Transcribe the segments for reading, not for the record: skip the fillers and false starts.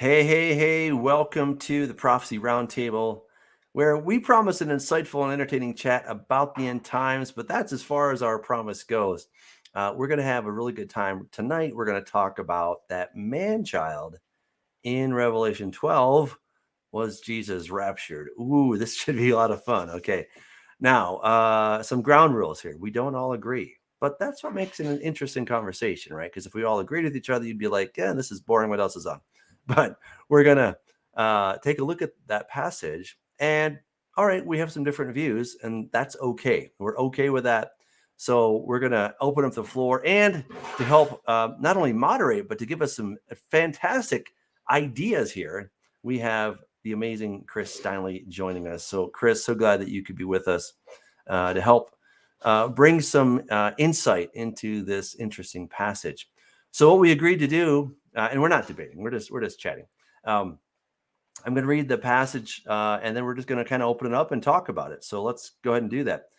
Hey, hey, hey, welcome to the Prophecy Roundtable, where we promise an insightful and entertaining chat about the end times, but that's as far as our promise goes. We're going to have a really good time tonight. We're going to talk about that man-child in Revelation 12. Was Jesus raptured? Ooh, this should be a lot of fun. Okay. Now, some ground rules here. We don't all agree, but that's what makes it an interesting conversation, right? Because if we all agreed with each other, you'd be like, yeah, this is boring. What else is on? But we're going to take a look at that passage. And all right, we have some different views, and that's okay. We're okay with that. So we're going to open up the floor and to help not only moderate, but to give us some fantastic ideas here. We have the amazing Chris Steinley joining us. So, Chris, so glad that you could be with us to help bring some insight into this interesting passage. So, what we agreed to do, and we're not debating, we're just chatting. I'm going to read the passage, and then we're just going to kind of open it up and talk about it. So, let's go ahead and do that.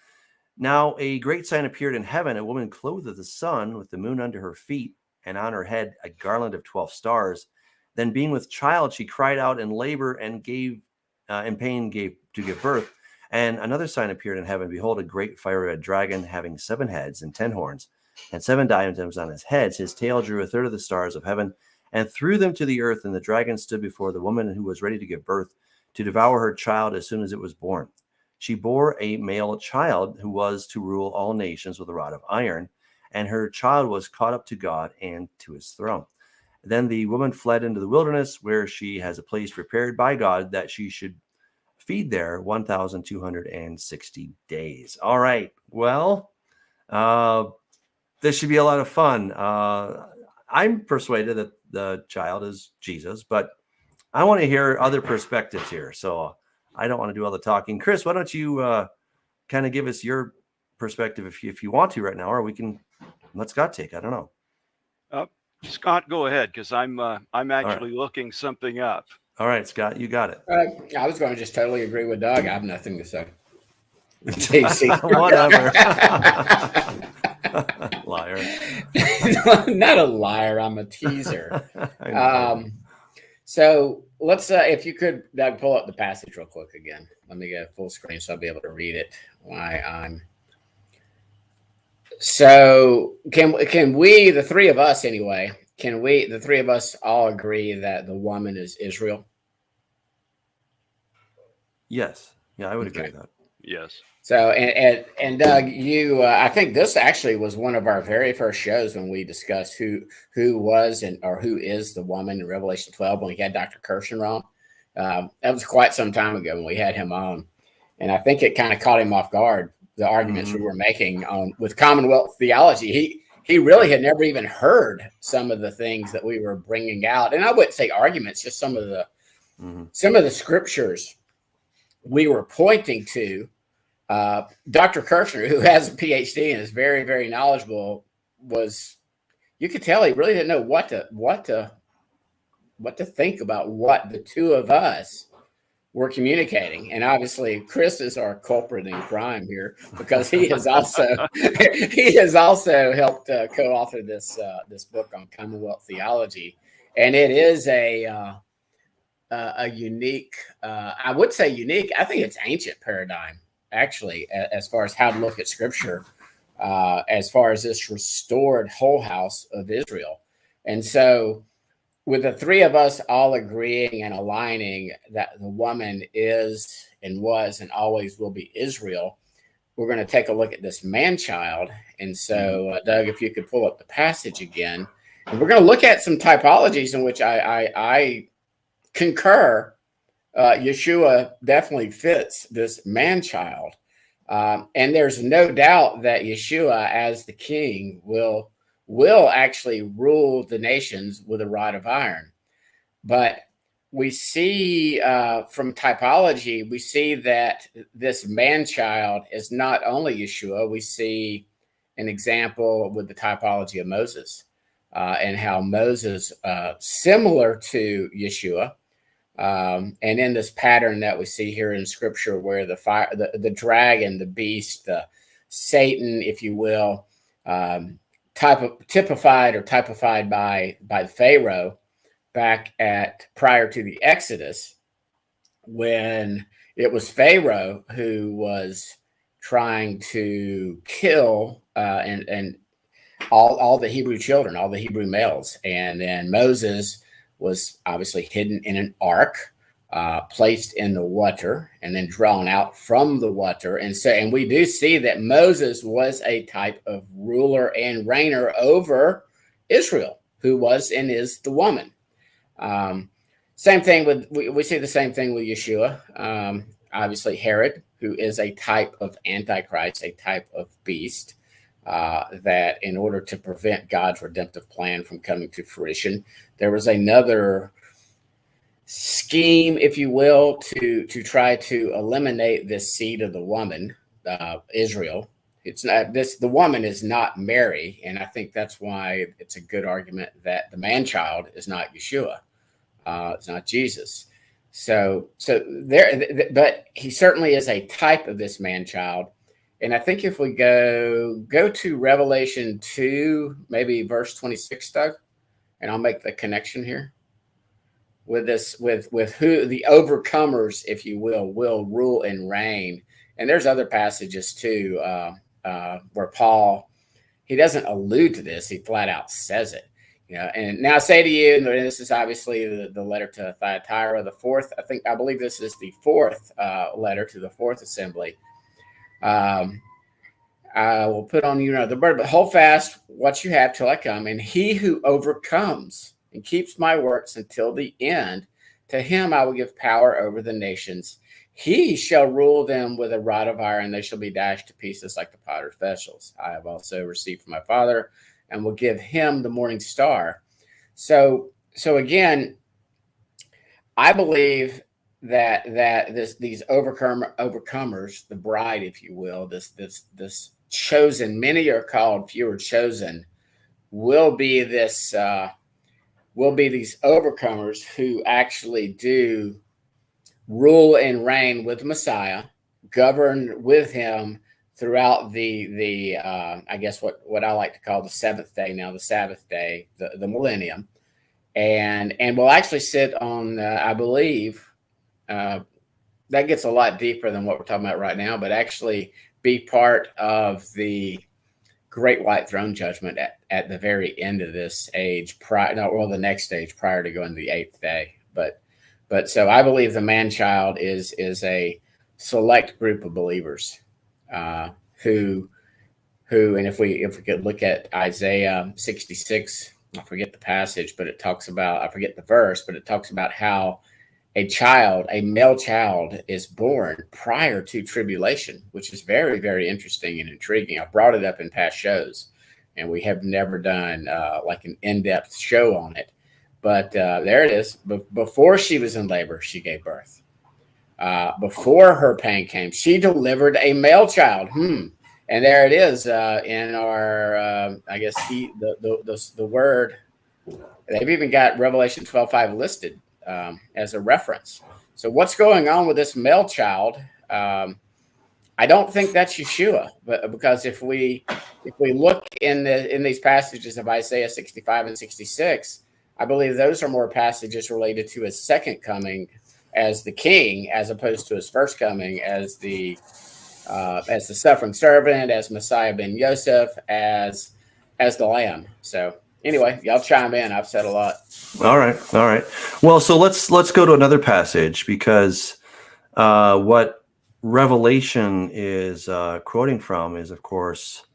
Now, a great sign appeared in heaven: a woman clothed with the sun, with the moon under her feet, and on her head a garland of 12 stars. Then, being with child, she cried out in labor and gave to give birth. And another sign appeared in heaven: behold, a great fiery red dragon, having 7 heads and 10 horns, and 7 diadems on his heads. His tail drew a third of the stars of heaven, and threw them to the earth. And the dragon stood before the woman who was ready to give birth, to devour her child as soon as it was born. She bore a male child who was to rule all nations with a rod of iron, and her child was caught up to God and to his throne. Then the woman fled into the wilderness, where she has a place prepared by God that she should feed there 1,260 days. All right. Well, this should be a lot of fun. I'm persuaded that the child is Jesus, but I want to hear other perspectives here. So I don't want to do all the talking. Chris, why don't you kind of give us your perspective if you want to right now, or we can let Scott take. I don't know. Scott, go ahead, because I'm actually looking something up. All right, Scott, you got it. I was going to just totally agree with Doug. I have nothing to say. Whatever. Liar. Not a liar. I'm a teaser. So let's, if you could, Doug, pull up the passage real quick again. Let me get full screen so I'll be able to read it while I'm. So can we, the three of us anyway, the three of us all agree that the woman is Israel? Yes. Yeah, I would agree with that. Yes. So, and Doug, you, I think this actually was one of our very first shows when we discussed who was or who is the woman in Revelation 12 when we had Dr. Kirshen on. That was quite some time ago when we had him on. And I think it kind of caught him off guard, the arguments we were making with Commonwealth theology. He really had never even heard some of the things that we were bringing out. And I wouldn't say arguments, just some of the scriptures we were pointing to. Dr. Kirshner, who has a PhD and is very, very knowledgeable, you could tell he really didn't know what to think about what the two of us were communicating. And obviously Chris is our culprit in crime here, because he has also helped co-author this book on Commonwealth theology. And it is a unique, I would say unique, I think it's ancient paradigm, actually, as far as how to look at scripture, as far as this restored whole house of Israel. And so with the three of us all agreeing and aligning that the woman is and was and always will be Israel, we're going to take a look at this man-child. And so, Doug, if you could pull up the passage again, and we're going to look at some typologies in which I concur. Yeshua definitely fits this man-child. And there's no doubt that Yeshua, as the king, will actually rule the nations with a rod of iron. But we see from typology, we see that this man-child is not only Yeshua. We see an example with the typology of Moses and how Moses, similar to Yeshua, and in this pattern that we see here in scripture, where the dragon, the beast, Satan, if you will, typified by Pharaoh, back at prior to the Exodus, when it was Pharaoh who was trying to kill and all the Hebrew children, all the Hebrew males. And then Moses was obviously hidden in an ark, placed in the water, and then drawn out from the water. And we do see that Moses was a type of ruler and reigner over Israel, who was and is the woman. Same thing with, we see the same thing with Yeshua. Obviously Herod, who is a type of Antichrist, a type of beast, that in order to prevent God's redemptive plan from coming to fruition, there was another scheme, if you will, to try to eliminate this seed of the woman, Israel. It's not this, the woman is not Mary, and I think that's why it's a good argument that the man child is not Yeshua. It's not Jesus. So there, but he certainly is a type of this man child. And I think if we go to Revelation 2, maybe verse 26, Doug, and I'll make the connection here with this, with who the overcomers, if you will rule and reign. And there's other passages too, where Paul, he doesn't allude to this, he flat out says it. You know, and now I say to you, and this is obviously the letter to Thyatira, the fourth, I believe this is the fourth letter to the fourth assembly. I will put on you the burden, but hold fast what you have till I come. And he who overcomes and keeps my works until the end, to him I will give power over the nations. He shall rule them with a rod of iron. They shall be dashed to pieces like the potter's vessels. I have also received from my Father, and will give him the morning star. So again, I believe that these overcomers, the bride, if you will, this chosen, many are called, few are chosen, will be these overcomers who actually do rule and reign with the Messiah, govern with him throughout the I guess what I like to call the seventh day, now the Sabbath day, the millennium, and will actually sit on I believe that gets a lot deeper than what we're talking about right now, but actually be part of the great white throne judgment at the very end of this age, the next stage prior to going to the eighth day. But so I believe the man child is a select group of believers who, and if we could look at Isaiah 66, I forget the passage, but it talks about, I forget the verse, but it talks about how a male child is born prior to tribulation, which is very, very interesting and intriguing. I brought it up in past shows, and we have never done like an in-depth show on it. But there it is. Before she was in labor, she gave birth. Before her pain came, she delivered a male child. And there it is in our, I guess, the word. They've even got Revelation 12:5 listed as a reference. So what's going on with this male child? I don't think that's Yeshua, but because if we look in these passages of Isaiah 65 and 66, I believe those are more passages related to his second coming as the king, as opposed to his first coming as the suffering servant, as Messiah ben Yosef, as the Lamb. So anyway, y'all chime in. I've said a lot. All right. Well, so let's go to another passage, because what Revelation is quoting from is, of course,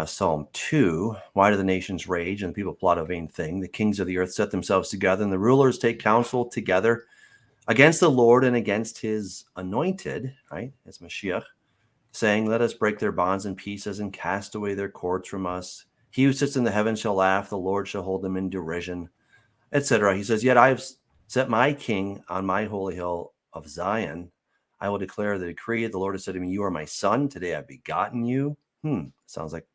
Psalm 2. Why do the nations rage and the people plot a vain thing? The kings of the earth set themselves together, and the rulers take counsel together against the Lord and against his anointed, right, as Mashiach, saying, let us break their bonds in pieces and cast away their cords from us. He who sits in the heavens shall laugh, the Lord shall hold them in derision, etc. He says, yet I have set my king on my holy hill of Zion. I will declare the decree. The Lord has said to me, you are my son. Today I've begotten you. Sounds like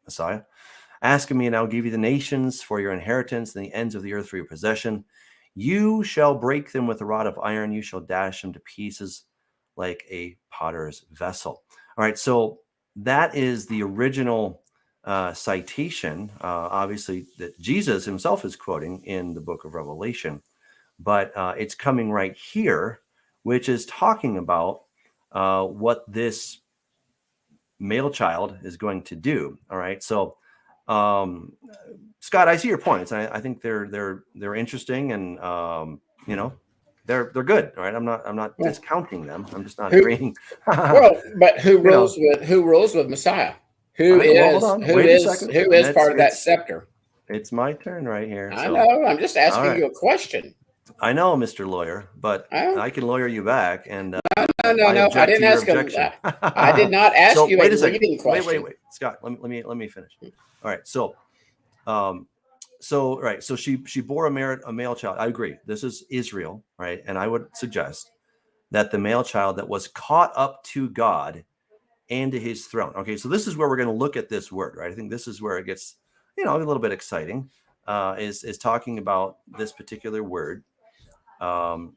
Messiah. Ask of me, and I'll give you the nations for your inheritance and the ends of the earth for your possession. You shall break them with a rod of iron. You shall dash them to pieces like a potter's vessel. All right, so that is the original citation, obviously, that Jesus himself is quoting in the book of Revelation, but it's coming right here, which is talking about what this male child is going to do. All right. So, Scott, I see your points. I think they're interesting, and they're good. All right. I'm not discounting them. I'm just not agreeing. Well, but who You know. rules with Messiah? Who hold on. Wait a second. is part of that scepter? It's my turn right here. I know. I'm just asking you a question. I know, Mr. Lawyer, but I can lawyer you back. And no. I didn't ask him. I did not ask so, you wait a a second. leading question. Wait, Scott. Let me finish. All right. So, So she bore a male child. I agree. This is Israel, right? And I would suggest that the male child that was caught up to God and to his throne. Okay, so this is where we're going to look at this word, right? I think this is where it gets, a little bit exciting. Is talking about this particular word, and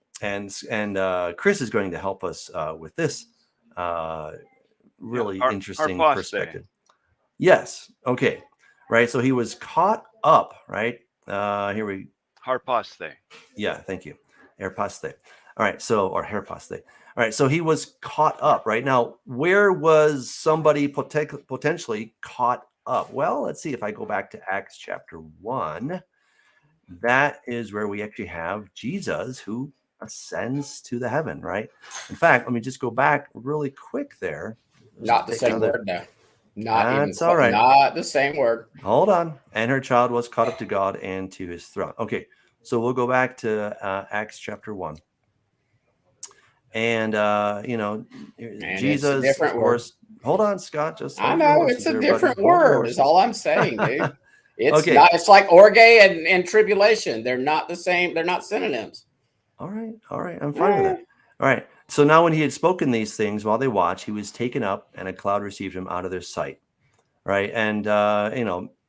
Chris is going to help us with this really interesting perspective. Yes. Okay. Right. So he was caught up. Right. Here we. Harpaste. Yeah. Thank you. Harpaste. All right. So, or harpaste. All right. So he was caught up. Right now, where was somebody potentially caught up? Well, let's see if I go back to Acts chapter 1. That is where we actually have Jesus who ascends to the heaven. Right. In fact, let me just go back really quick there. Not the same word now. That's all right. Not the same word. Hold on. And her child was caught up to God and to his throne. Okay. So we'll go back to Acts chapter 1. And, Jesus, of course. Hold on, Scott. Just I know it's a different word is all I'm saying, dude. It's okay. not. It's like orge and tribulation. They're not the same. They're not synonyms. All right. I'm fine with that. All right. So now when he had spoken these things while they watched, he was taken up and a cloud received him out of their sight. Right. And,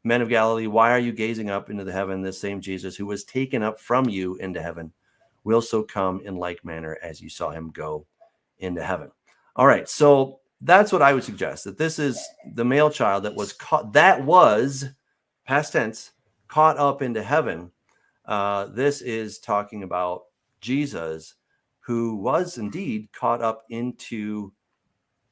men of Galilee, why are you gazing up into the heaven? This same Jesus who was taken up from you into heaven will so come in like manner as you saw him go into heaven. All right. So that's what I would suggest, that this is the male child that was caught, that was past tense, caught up into heaven. This is talking about Jesus, who was indeed caught up into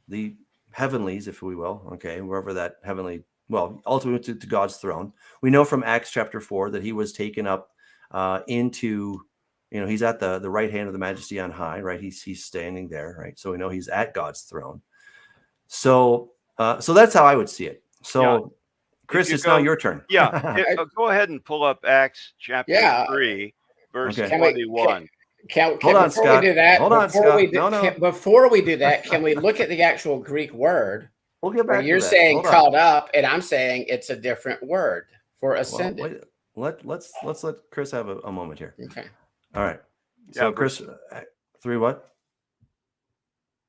the heavenlies, if we will, okay, wherever that heavenly, well, ultimately to God's throne. We know from Acts chapter 4 that he was taken up into, he's at the right hand of the Majesty on high, right? He's standing there, right? So we know he's at God's throne. So that's how I would see it. So, yeah. Chris, it's now your turn. Yeah, go ahead and pull up Acts chapter 3, verse 21. Hold on, Scott. We do that, Hold on, Scott. Before we do that, can we look at the actual Greek word? We'll get back to that. You're saying caught up, and I'm saying it's a different word for ascended. Well, let's let Chris have a moment here. Okay. All right. So, Chris, 3 what?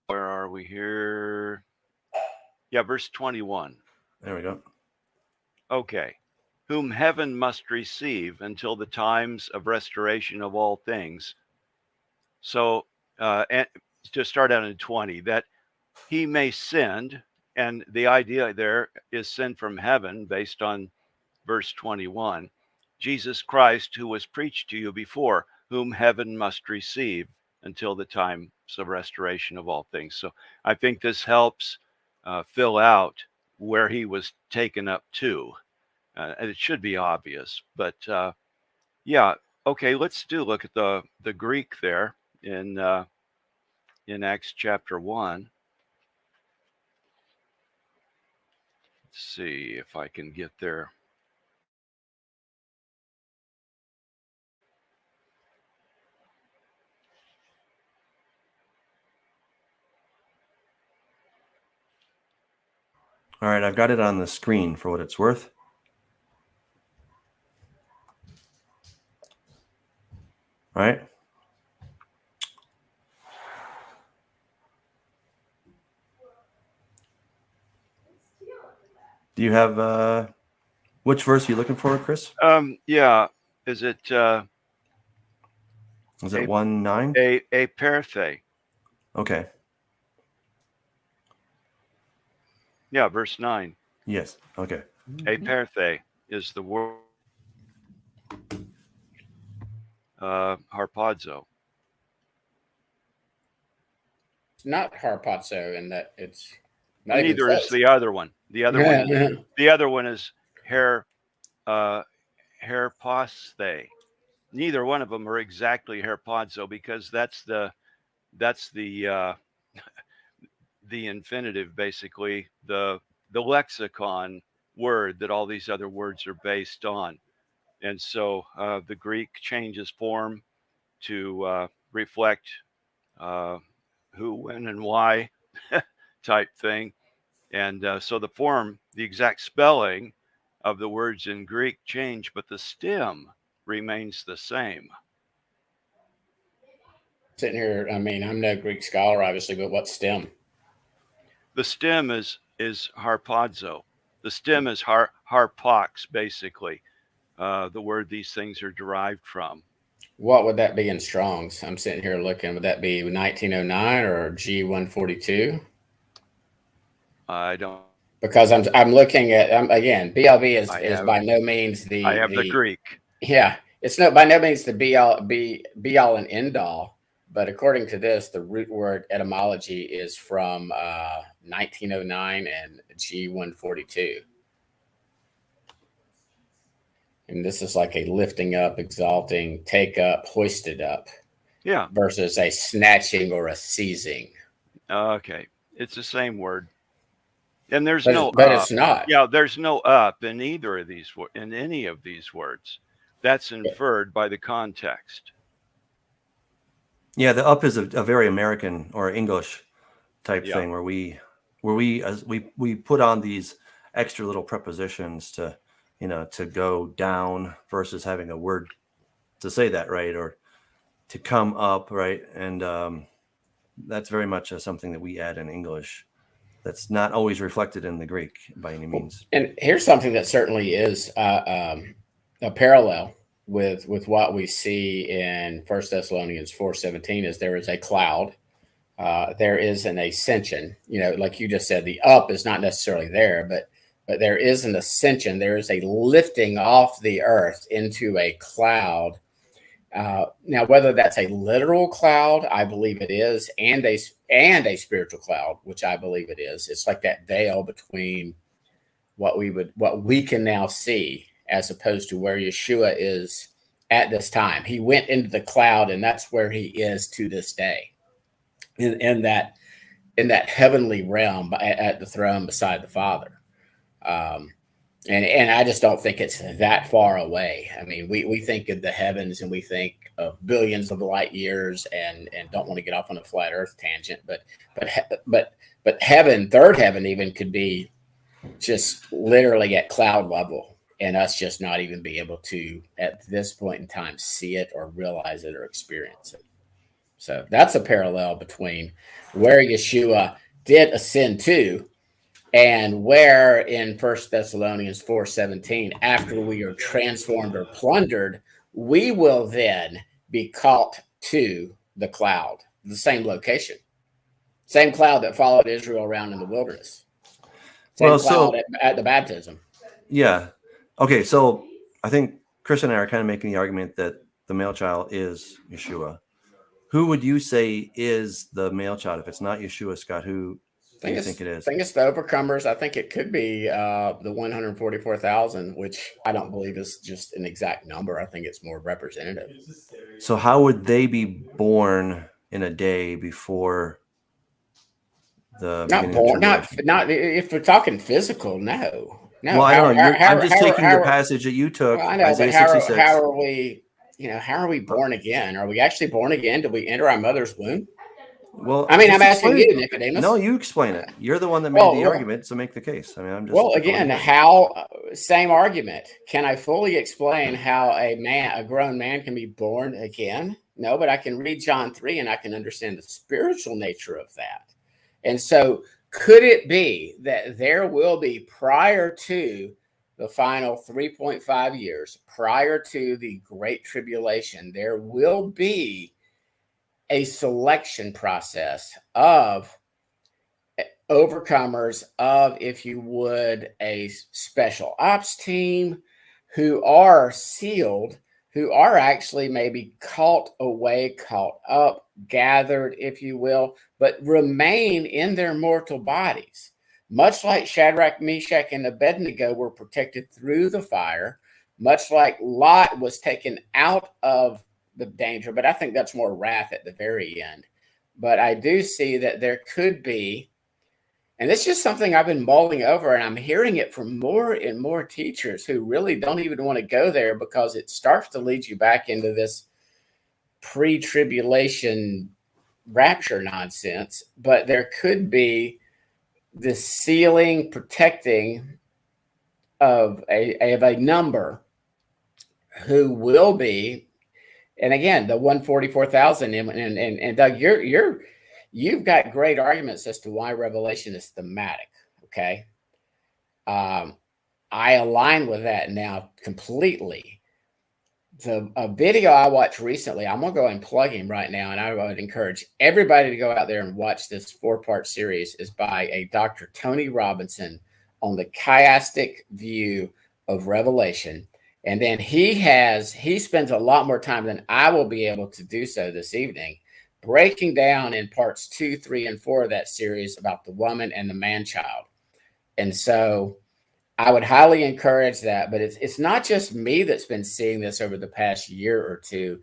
Where are we here? Yeah, verse 21. There we go. Okay. Whom heaven must receive until the times of restoration of all things. So, and to start out in 20, that he may send, and the idea there is send from heaven based on verse 21, Jesus Christ, who was preached to you before, whom heaven must receive until the times of restoration of all things. So I think this helps fill out where he was taken up to. And it should be obvious, but yeah. Okay, let's look at the Greek there in Acts chapter 1. Let's see if I can get there. All right, I've got it on the screen for what it's worth. All right. Do you have which verse are you looking for, Chris? Yeah. Is it 1:9? A perthe. Okay. Yeah, verse 9. Yes. Okay. Aperthe is the word harpazo. It's not harpazo in that it's not even Neither is close. the other one. The other one is hair harpasthe. Neither one of them are exactly harpazo, because that's the the infinitive, basically the lexicon word that all these other words are based on. And so the Greek changes form to reflect who, when, and why type thing. And so the form, the exact spelling of the words in Greek change, but the stem remains the same. Sitting here, I mean, I'm no Greek scholar, obviously, but what's stem? The stem is harpazo. The stem is harpox, basically, the word these things are derived from. What would that be in Strong's? I'm sitting here looking. Would that be 1909 or G142? I don't. Because I'm looking at again, BLB is by no means I have the Greek. Yeah, it's by no means the be all and end all. But according to this, the root word etymology is from 1909 and G142. And this is like a lifting up, exalting, take up, hoisted up. Yeah. Versus a snatching or a seizing. Okay. It's the same word. And there's but it's not. Yeah, there's no up in either of these, in any of these words. That's inferred by the context. Yeah, the up is a very American or English type thing where we put on these extra little prepositions to, to go down versus having a word to say that, right? Or to come up, right? And that's very much something that we add in English. That's not always reflected in the Greek by any means. And here's something that certainly is a parallel with what we see in 1 Thessalonians 4:17 is there is a cloud. There is an ascension. Like you just said, the up is not necessarily there, but there is an ascension. There is a lifting off the earth into a cloud. Now, whether that's a literal cloud, I believe it is, and a spiritual cloud, which I believe it is. It's like that veil between what we can now see, as opposed to where Yeshua is at this time. He went into the cloud, and that's where he is to this day, in that heavenly realm at the throne beside the Father. And I just don't think it's that far away. I mean, we think of the heavens and we think of billions of light years, and don't want to get off on a flat Earth tangent, but heaven, third heaven, even could be just literally at cloud level, and us just not even be able to at this point in time see it or realize it or experience it. So that's a parallel between where Yeshua did ascend to, and where in 1 Thessalonians 4:17, after we are transformed or plundered, we will then be caught to the cloud, the same location, same cloud that followed Israel around in the wilderness, same cloud at the baptism. Yeah. Okay, so I think Chris and I are kind of making the argument that the male child is Yeshua. Who would you say is the male child? If it's not Yeshua, Scott, who do you think it is? I think it's the overcomers. I think it could be the 144,000, which I don't believe is just an exact number. I think it's more representative. So how would they be born in a day before the not born? Not if we're talking physical. No. Well, I don't know. I'm just taking the passage that you took. Well, I know, Isaiah 66. How are we? How are we born again? Are we actually born again? Did we enter our mother's womb? Well, I mean, I'm asking you, Nicodemus. No, you explain it. You're the one that made the argument, so make the case. I mean, I'm just. Well, again, how? Same argument. Can I fully explain how a grown man can be born again? No, but I can read John 3 and I can understand the spiritual nature of that. And so, could it be that there will be, prior to the final 3.5 years, prior to the Great Tribulation, there will be a selection process of overcomers of, if you would, a special ops team who are sealed, who are actually maybe caught away, caught up, gathered, if you will, but remain in their mortal bodies. Much like Shadrach, Meshach, and Abednego were protected through the fire, much like Lot was taken out of the danger, but I think that's more wrath at the very end. But I do see that there could be, and it's just something I've been mulling over, and I'm hearing it from more and more teachers who really don't even want to go there because it starts to lead you back into this pre-tribulation rapture nonsense. But there could be this sealing, protecting of a number who will be, and again, the 144,000. And Doug, you've got great arguments as to why Revelation is thematic. Okay. I align with that now completely. A video I watched recently, I'm going to go and plug him right now, and I would encourage everybody to go out there and watch this 4-part series, is by a Dr. Tony Robinson on the chiastic view of Revelation. And then he spends a lot more time than I will be able to do so this evening, breaking down in parts 2, 3, and 4 of that series about the woman and the man-child. And so I would highly encourage that, but it's not just me that's been seeing this over the past year or two.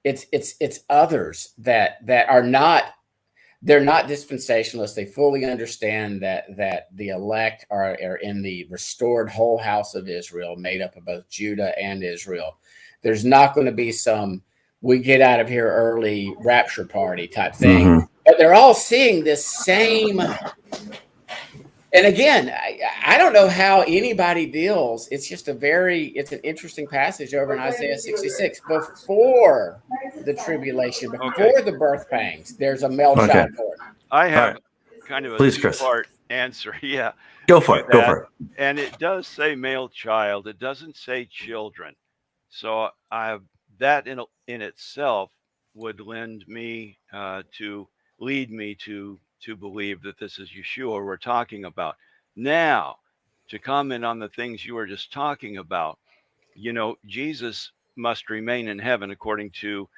It's others that are not, they're not dispensationalists. They fully understand that the elect are in the restored whole house of Israel, made up of both Judah and Israel. There's not going to be some we get out of here early rapture party type thing, Mm-hmm. but they're all seeing this same. And again, I don't know how anybody deals. It's just it's an interesting passage over in Isaiah 66. Before the tribulation, before the birth pangs, there's a male child born. I have kind of a two-part answer. Yeah. Go for it. Go for it. And it does say male child. It doesn't say children. So that in itself would lead me to believe that this is Yeshua we're talking about. Now, to comment on the things you were just talking about, Jesus must remain in heaven according to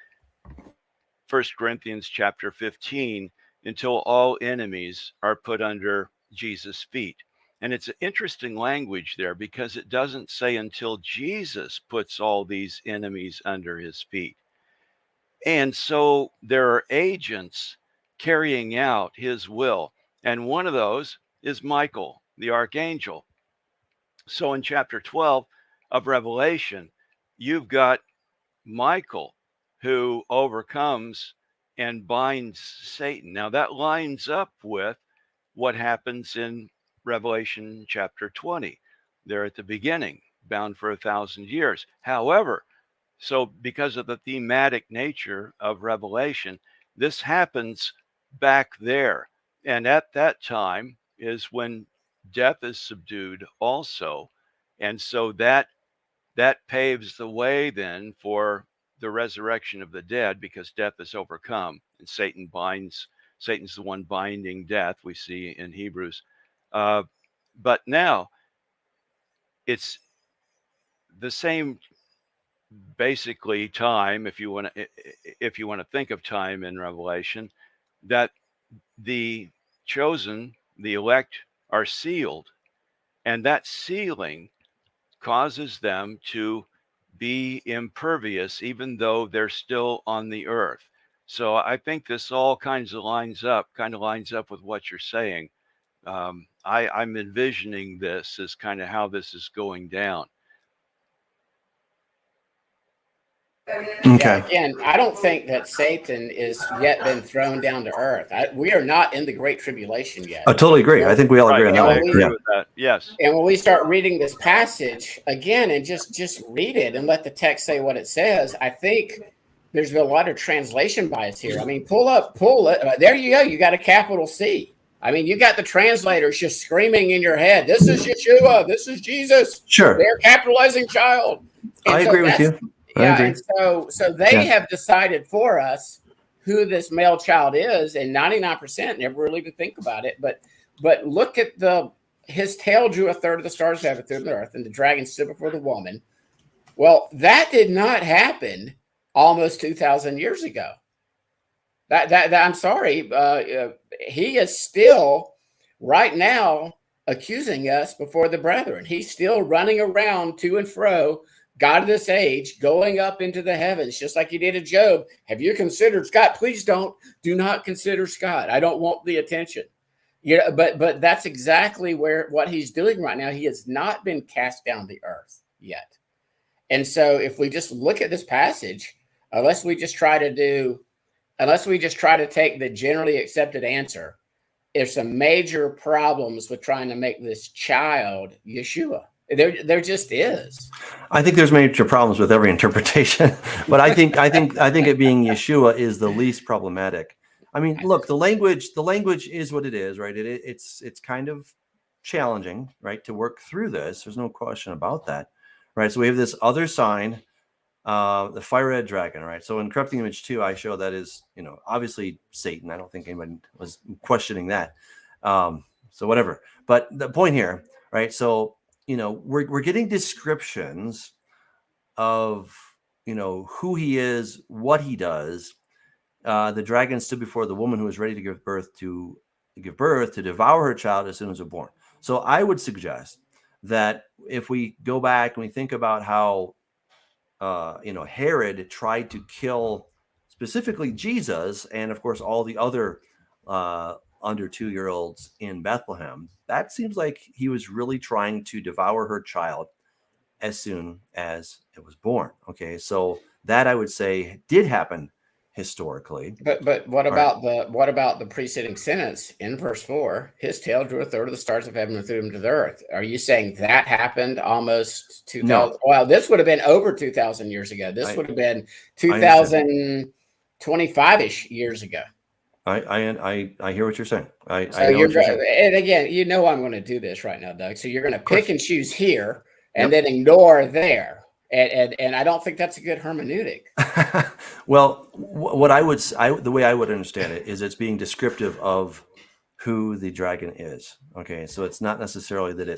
1 Corinthians chapter 15 until all enemies are put under Jesus' feet. And it's an interesting language there because it doesn't say until Jesus puts all these enemies under his feet. And so there are agents carrying out his will. And one of those is Michael, the archangel. So in chapter 12 of Revelation, you've got Michael who overcomes and binds Satan. Now that lines up with what happens in Revelation chapter 20. They're at the beginning, bound for 1,000 years. However, so because of the thematic nature of Revelation, this happens back there. And at that time is when death is subdued also. And so that paves the way then for the resurrection of the dead, because death is overcome and Satan's the one binding death, we see in Hebrews. But now it's the same basically time, if you want to think of time in Revelation, that the chosen, the elect, are sealed, and that sealing causes them to be impervious even though they're still on the earth. So I think this all kind of lines up with what you're saying. I'm envisioning this as kind of how this is going down. Okay. Yeah, again, I don't think that Satan is yet been thrown down to earth. We are not in the Great Tribulation yet. I totally agree. I think we all agree on that. I agree with that. Yes. And when we start reading this passage again and just read it and let the text say what it says, I think there's been a lot of translation bias here. I mean, pull it. There you go. You got a capital C. I mean, you got the translators just screaming in your head, this is Yeshua, this is Jesus. Sure. They're capitalizing child. And I agree with you. Yeah, and so they have decided for us who this male child is, and 99% never really even think about it. But But look at his tail drew a third of the stars of heaven through the earth, and the dragon stood before the woman. Well, that did not happen almost 2,000 years ago. That I'm sorry, he is still right now accusing us before the brethren. He's still running around to and fro, God of this age, going up into the heavens, just like he did to Job. Have you considered Scott? Please do not consider Scott. I don't want the attention. Yeah, but that's exactly what he's doing right now. He has not been cast down the earth yet. And so if we just look at this passage, unless we just try to take the generally accepted answer, there's some major problems with trying to make this child Yeshua. There just is. I think there's major problems with every interpretation, but I think it being Yeshua is the least problematic. I mean, look, the language is what it is, right? It's kind of challenging, right, to work through this. There's no question about that, right? So we have this other sign, the fire-red dragon, right? So in corrupting image 2, I show that is, obviously Satan. I don't think anyone was questioning that. So whatever. But the point here, right? So, we're getting descriptions of, who he is, what he does. The dragon stood before the woman who was ready to give birth to devour her child as soon as it was born. So I would suggest that if we go back and we think about how, Herod tried to kill specifically Jesus, and of course all the other under 2-year-olds in Bethlehem, that seems like he was really trying to devour her child as soon as it was born. Okay, so that I would say did happen historically. But what about the preceding sentence in verse 4? His tail drew a third of the stars of heaven and threw them to the earth. Are you saying that happened almost 2,000? No. Well, this would have been over 2,000 years ago. This would have been 2025-ish years ago. I hear what you're saying. I know you're what you're saying. And again, I'm going to do this right now, Doug. So you're going to pick and choose here and then ignore there. And I don't think that's a good hermeneutic. Well, the way I would understand it is it's being descriptive of who the dragon is. Okay, so it's not necessarily that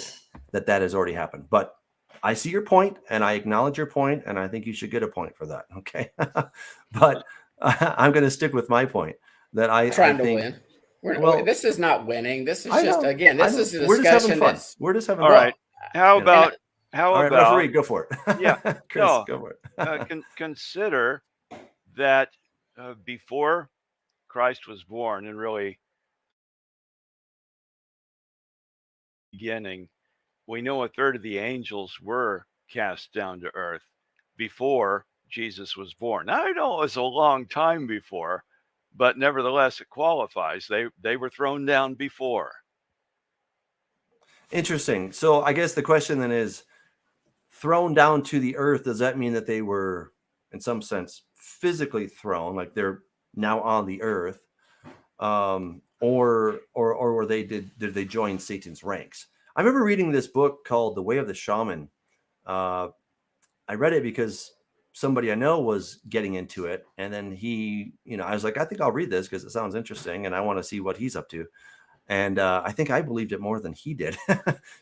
has already happened. But I see your point, and I acknowledge your point, and I think you should get a point for that. Okay, but I'm going to stick with my point that I think to win. This is not winning. This is just a discussion. We're just having fun. We're just having fun. All right. How about referee, go for it. Yeah, Chris, go for it. Consider that before Christ was born, and really beginning, we know a third of the angels were cast down to earth before Jesus was born. Now, I know it was a long time before, but nevertheless, it qualifies. They were thrown down before. Interesting. So I guess the question then is, thrown down to the earth, does that mean that they were, in some sense, physically thrown, like they're now on the earth, or were did they join Satan's ranks? I remember reading this book called The Way of the Shaman. I read it because somebody I know was getting into it, and then I was like, I think I'll read this because it sounds interesting, and I want to see what he's up to. And I think I believed it more than he did.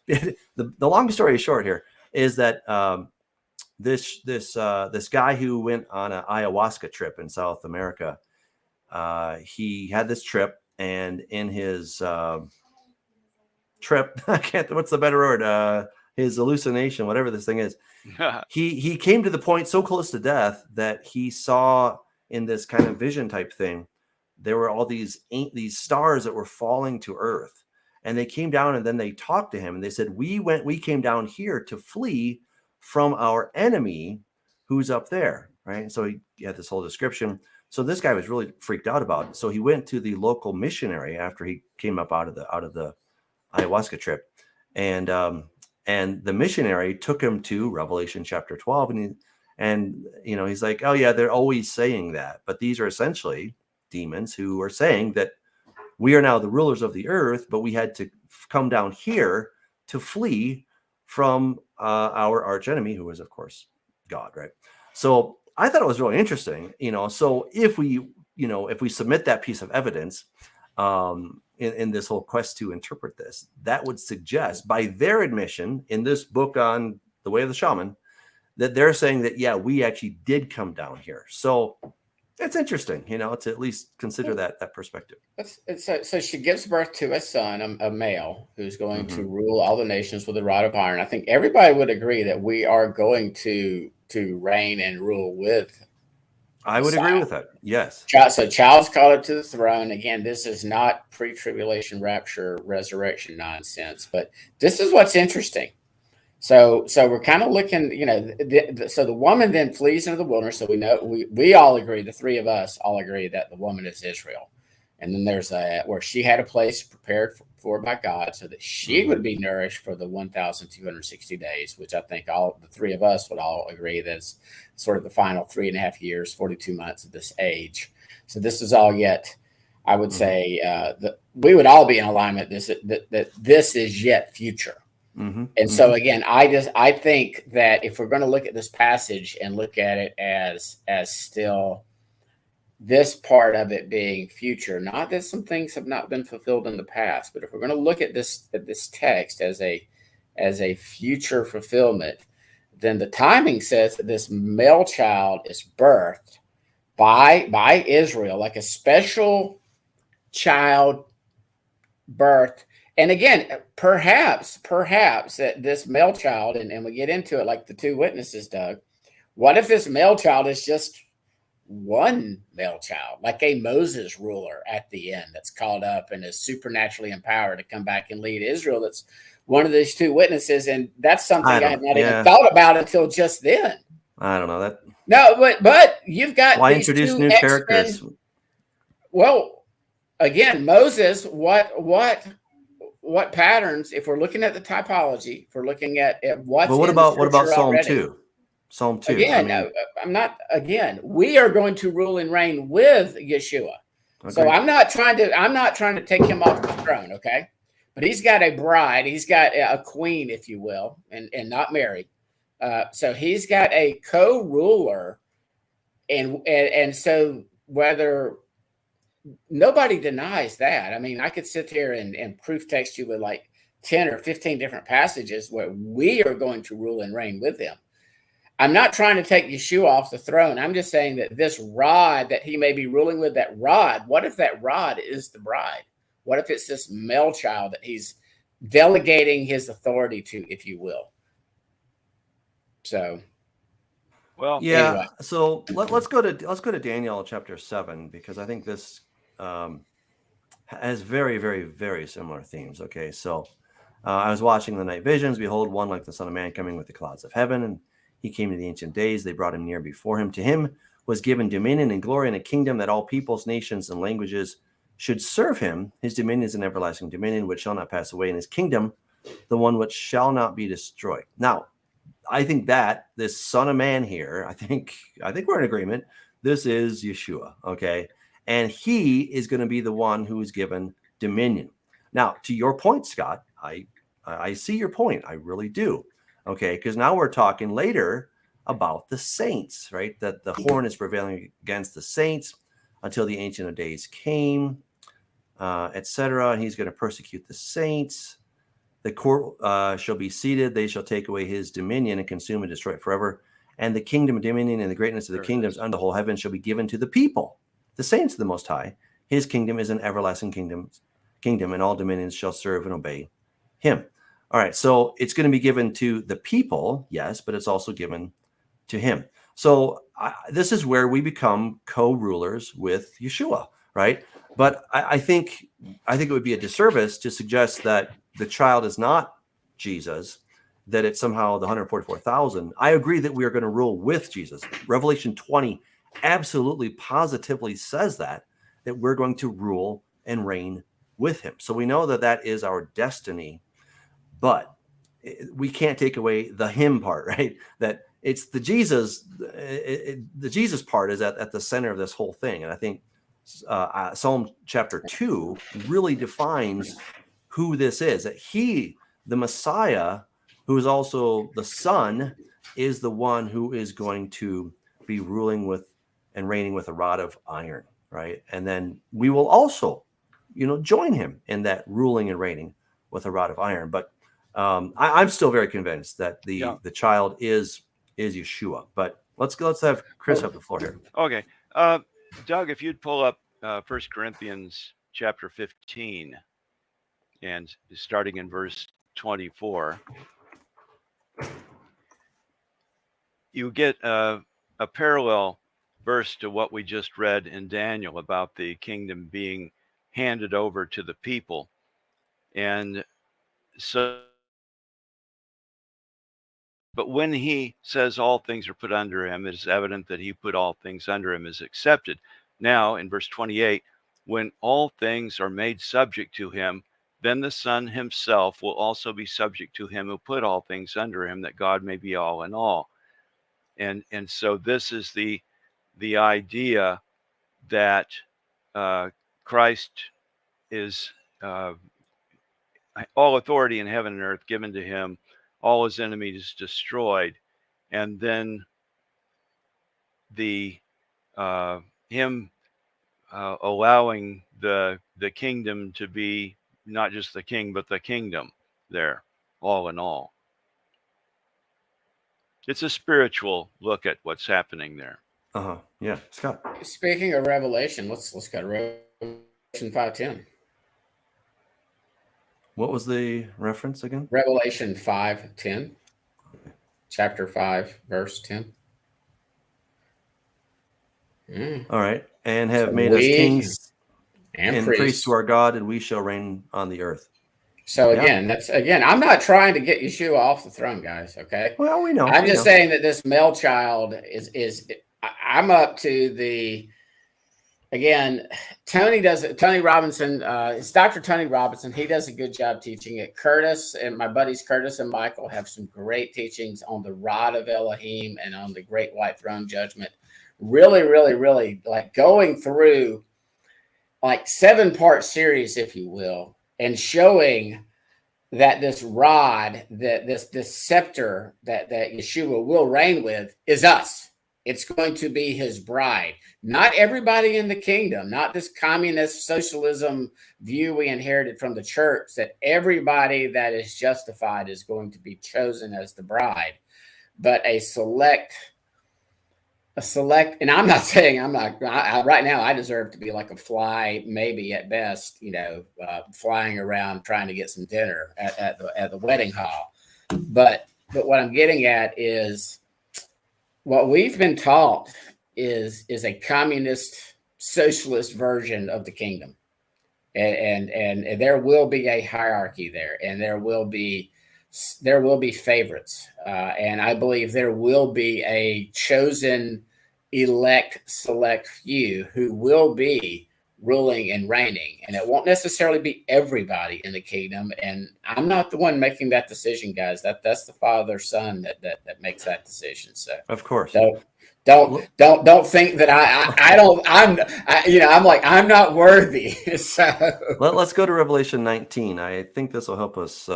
The long story short here is that this guy who went on an ayahuasca trip in South America, he had this trip, and in his trip, what's the better word? His hallucination, whatever this thing is, he came to the point so close to death that he saw in this kind of vision type thing, there were all these stars that were falling to earth. And they came down, and then they talked to him, and they said, we came down here to flee from our enemy who's up there, right? And so he had this whole description. So this guy was really freaked out about it. So he went to the local missionary after he came up out of the ayahuasca trip, and the missionary took him to Revelation chapter 12, and he's like, oh yeah, they're always saying that, but these are essentially demons who are saying that we are now the rulers of the earth, but we had to come down here to flee from our arch enemy, who is of course God, right? So I thought it was really interesting, so if we submit that piece of evidence, in this whole quest to interpret this, that would suggest, by their admission in this book on the way of the shaman, that they're saying that, yeah, we actually did come down here. So it's interesting, to at least consider that perspective. So she gives birth to a son, a male, who's going to rule all the nations with a rod of iron. I think everybody would agree that we are going to reign and rule with. I would agree with that. Yes. So child's called up to the throne. Again, this is not pre-tribulation rapture resurrection nonsense, but this is what's interesting. So we're kind of looking, so the woman then flees into the wilderness. So we know we all agree, the three of us all agree that the woman is Israel. And then there's where she had a place prepared for by God so that she would be nourished for the 1,260 days, which I think all the three of us would all agree that's sort of the final 3.5 years, 42 months of this age. So this is all yet, I would say, that we would all be in alignment that this is yet future. And so again, I think that if we're going to look at this passage and look at it as still this part of it being future, not that some things have not been fulfilled in the past, but if we're going to look at this text as a future fulfillment, then the timing says that this male child is birthed by Israel, like a special child birth. And again, perhaps that this male child, and we get into it like the two witnesses, Doug, what if this male child is just one male child, like a Moses ruler at the end that's called up and is supernaturally empowered to come back and lead Israel? That's one of these two witnesses. And that's something I had not even thought about until just then. I don't know that. No, but you've got why these introduce two new X-Men. characters? Well, again, Moses, what patterns, if we're looking at the typology, if we're looking at what's But what about Psalm 2? Psalm 2. Again, we are going to rule and reign with Yeshua. Okay. So I'm not trying to take him off the throne, okay? But he's got a bride, he's got a queen, if you will, and not Mary. So he's got a co-ruler, and so whether nobody denies that. I mean, I could sit here and proof text you with like 10 or 15 different passages where we are going to rule and reign with him. I'm not trying to take Yeshua off the throne. I'm just saying that this rod that he may be ruling with, that rod, what if that rod is the bride? What if it's this male child that he's delegating his authority to, if you will? So, well, yeah. Anyway. So let's go to Daniel chapter 7, because I think this has very, very, very similar themes. Okay, so I was watching the night visions. Behold, one like the Son of Man coming with the clouds of heaven, and he came to the Ancient Days. They brought him near before him. To him was given dominion and glory and a kingdom, that all peoples, nations, and languages should serve him. His dominion is an everlasting dominion which shall not pass away, and his kingdom the one which shall not be destroyed. Now, I think that this Son of Man here, I think we're in agreement. This is Yeshua, okay? And he is going to be the one who is given dominion. Now, to your point, Scott, I see your point. I really do. Okay, because now we're talking later about the saints, right? That the horn is prevailing against the saints until the Ancient of Days came, etc. And he's going to persecute the saints. The court shall be seated. They shall take away his dominion and consume and destroy it forever. And the kingdom and dominion and the greatness of the kingdoms under the whole heaven shall be given to the people, the saints of the Most High. His kingdom is an everlasting kingdom, and all dominions shall serve and obey him. All right, so it's going to be given to the people, yes, but it's also given to him. So this is where we become co-rulers with Yeshua, right? But I think it would be a disservice to suggest that the child is not Jesus, that it's somehow the 144,000. I agree that we are going to rule with Jesus. Revelation 20 absolutely positively says that we're going to rule and reign with him. So we know that is our destiny, but we can't take away the him part, right? That it's the Jesus, the Jesus part is at the center of this whole thing. And I think Psalm chapter 2 really defines who this is, that he, the Messiah, who is also the Son, is the one who is going to be ruling with and reigning with a rod of iron, right? And then we will also join him in that ruling and reigning with a rod of iron. But I'm still very convinced that the child is Yeshua. But let's have Chris have the floor here. Okay. Doug, if you'd pull up 1 Corinthians chapter 15 and starting in verse 24, you get a parallel verse to what we just read in Daniel about the kingdom being handed over to the people. And so, but when he says all things are put under him, it is evident that he put all things under him is accepted. Now, in verse 28, when all things are made subject to him, then the Son himself will also be subject to him who put all things under him, that God may be all in all. And so this is the idea that Christ is all authority in heaven and earth given to him, all his enemies destroyed, and then him allowing the kingdom to be not just the king, but the kingdom there, all in all. It's a spiritual look at what's happening there. Yeah, Scott. Speaking of Revelation, let's go to Revelation 5:10. What was the reference again? Revelation 5:10. Chapter 5, verse 10. All right. And have made us kings and priests to our God, and we shall reign on the earth. So again, I'm not trying to get Yeshua off the throne, guys. Okay. Well, we know. I'm just saying that this male child is I'm up to the, again, Tony Robinson, it's Dr. Tony Robinson. He does a good job teaching it. Curtis and my buddies Curtis and Michael have some great teachings on the rod of Elohim and on the great white throne judgment. Really, really, really like going through like 7-part series, if you will, and showing that this rod, that this scepter that Yeshua will reign with is us. It's going to be his bride. Not everybody in the kingdom, not this communist socialism view we inherited from the church, that everybody that is justified is going to be chosen as the bride, but a select, and I'm not saying right now I deserve to be like a fly, maybe at best, flying around trying to get some dinner at the wedding hall. But what I'm getting at is what we've been taught is a communist socialist version of the kingdom. And there will be a hierarchy there, and there will be favorites. And I believe there will be a chosen select few who will be ruling and reigning, and it won't necessarily be everybody in the kingdom. And I'm not the one making that decision, guys. That's the Father, Son that makes that decision. So of course, don't think that I'm not worthy. So let's go to Revelation 19. I think this will help us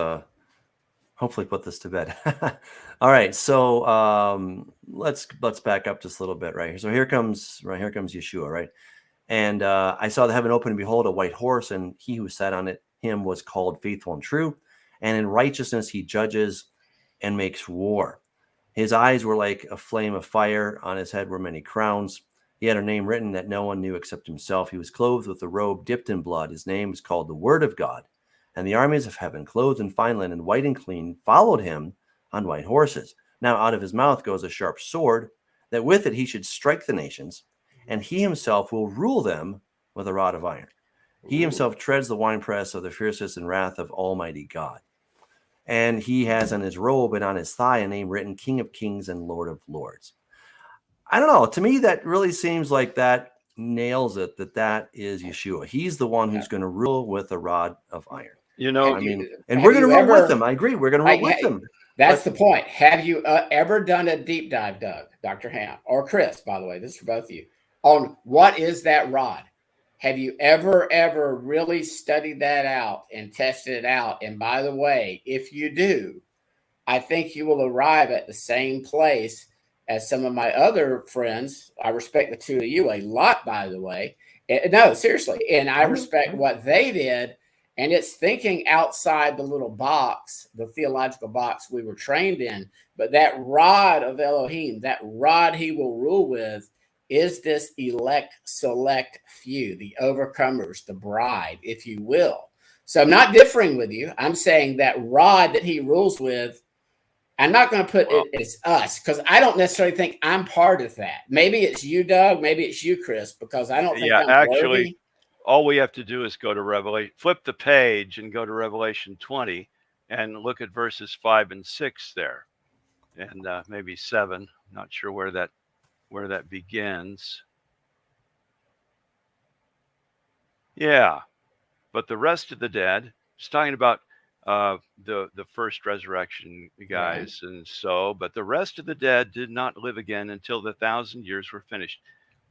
hopefully put this to bed. All right, so let's back up just a little bit right here. So here comes Yeshua, right? And I saw the heaven open, and behold, a white horse, and he who sat on him was called Faithful and True, and in righteousness he judges and makes war. His eyes were like a flame of fire. On his head were many crowns. He had a name written that no one knew except himself. He was clothed with a robe dipped in blood. His name was called the Word of God. And the armies of heaven, clothed in fine linen, white and clean, followed him on white horses. Now out of his mouth goes a sharp sword, that with it he should strike the nations, and he himself will rule them with a rod of iron. He himself treads the winepress of the fierceness and wrath of Almighty God. And he has on his robe and on his thigh a name written, King of Kings and Lord of Lords. I don't know. To me, that really seems like that nails it, that is Yeshua. He's the one who's going to rule with a rod of iron. And we're going to rule with him. I agree. We're going to rule with him. That's the point. Have you ever done a deep dive, Doug, Dr. Hamp, or Chris, by the way, this is for both of you, on what is that rod? Have you ever really studied that out and tested it out? And by the way, if you do, I think you will arrive at the same place as some of my other friends. I respect the two of you a lot, by the way. No, seriously. And I respect what they did. And it's thinking outside the little box, the theological box we were trained in. But that rod of Elohim, that rod he will rule with, is this elect, select few, the overcomers, the bride, if you will. So I'm not differing with you. I'm saying that rod that he rules with, I'm not going to put it as us, because I don't necessarily think I'm part of that. Maybe it's you, Doug. Maybe it's you, Chris, because I don't think I'm actually worthy. All we have to do is go to Revelation, flip the page and go to Revelation 20 and look at verses 5 and 6 there, and maybe 7. Not sure where that begins. Yeah, but the rest of the dead, it's talking about the first resurrection, guys, right. And so, but the rest of the dead did not live again until the 1,000 years were finished.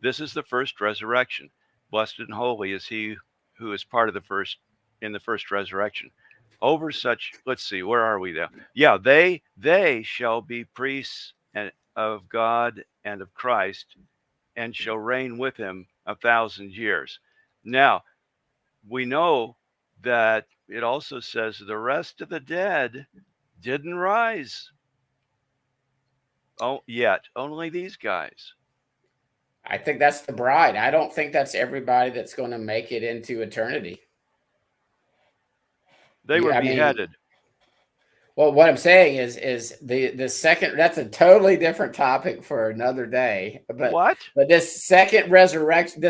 This is the first resurrection. Blessed and holy is he who is part of the first resurrection. Over such, let's see, where are we now? Yeah, they shall be priests of God and of Christ, and shall reign with him 1,000 years. Now, we know that it also says the rest of the dead didn't rise. Yet only these guys. I think that's the bride. I don't think that's everybody that's going to make it into eternity. They were beheaded. Well, what I'm saying is the second, that's a totally different topic for another day. But what? But this second resurrection,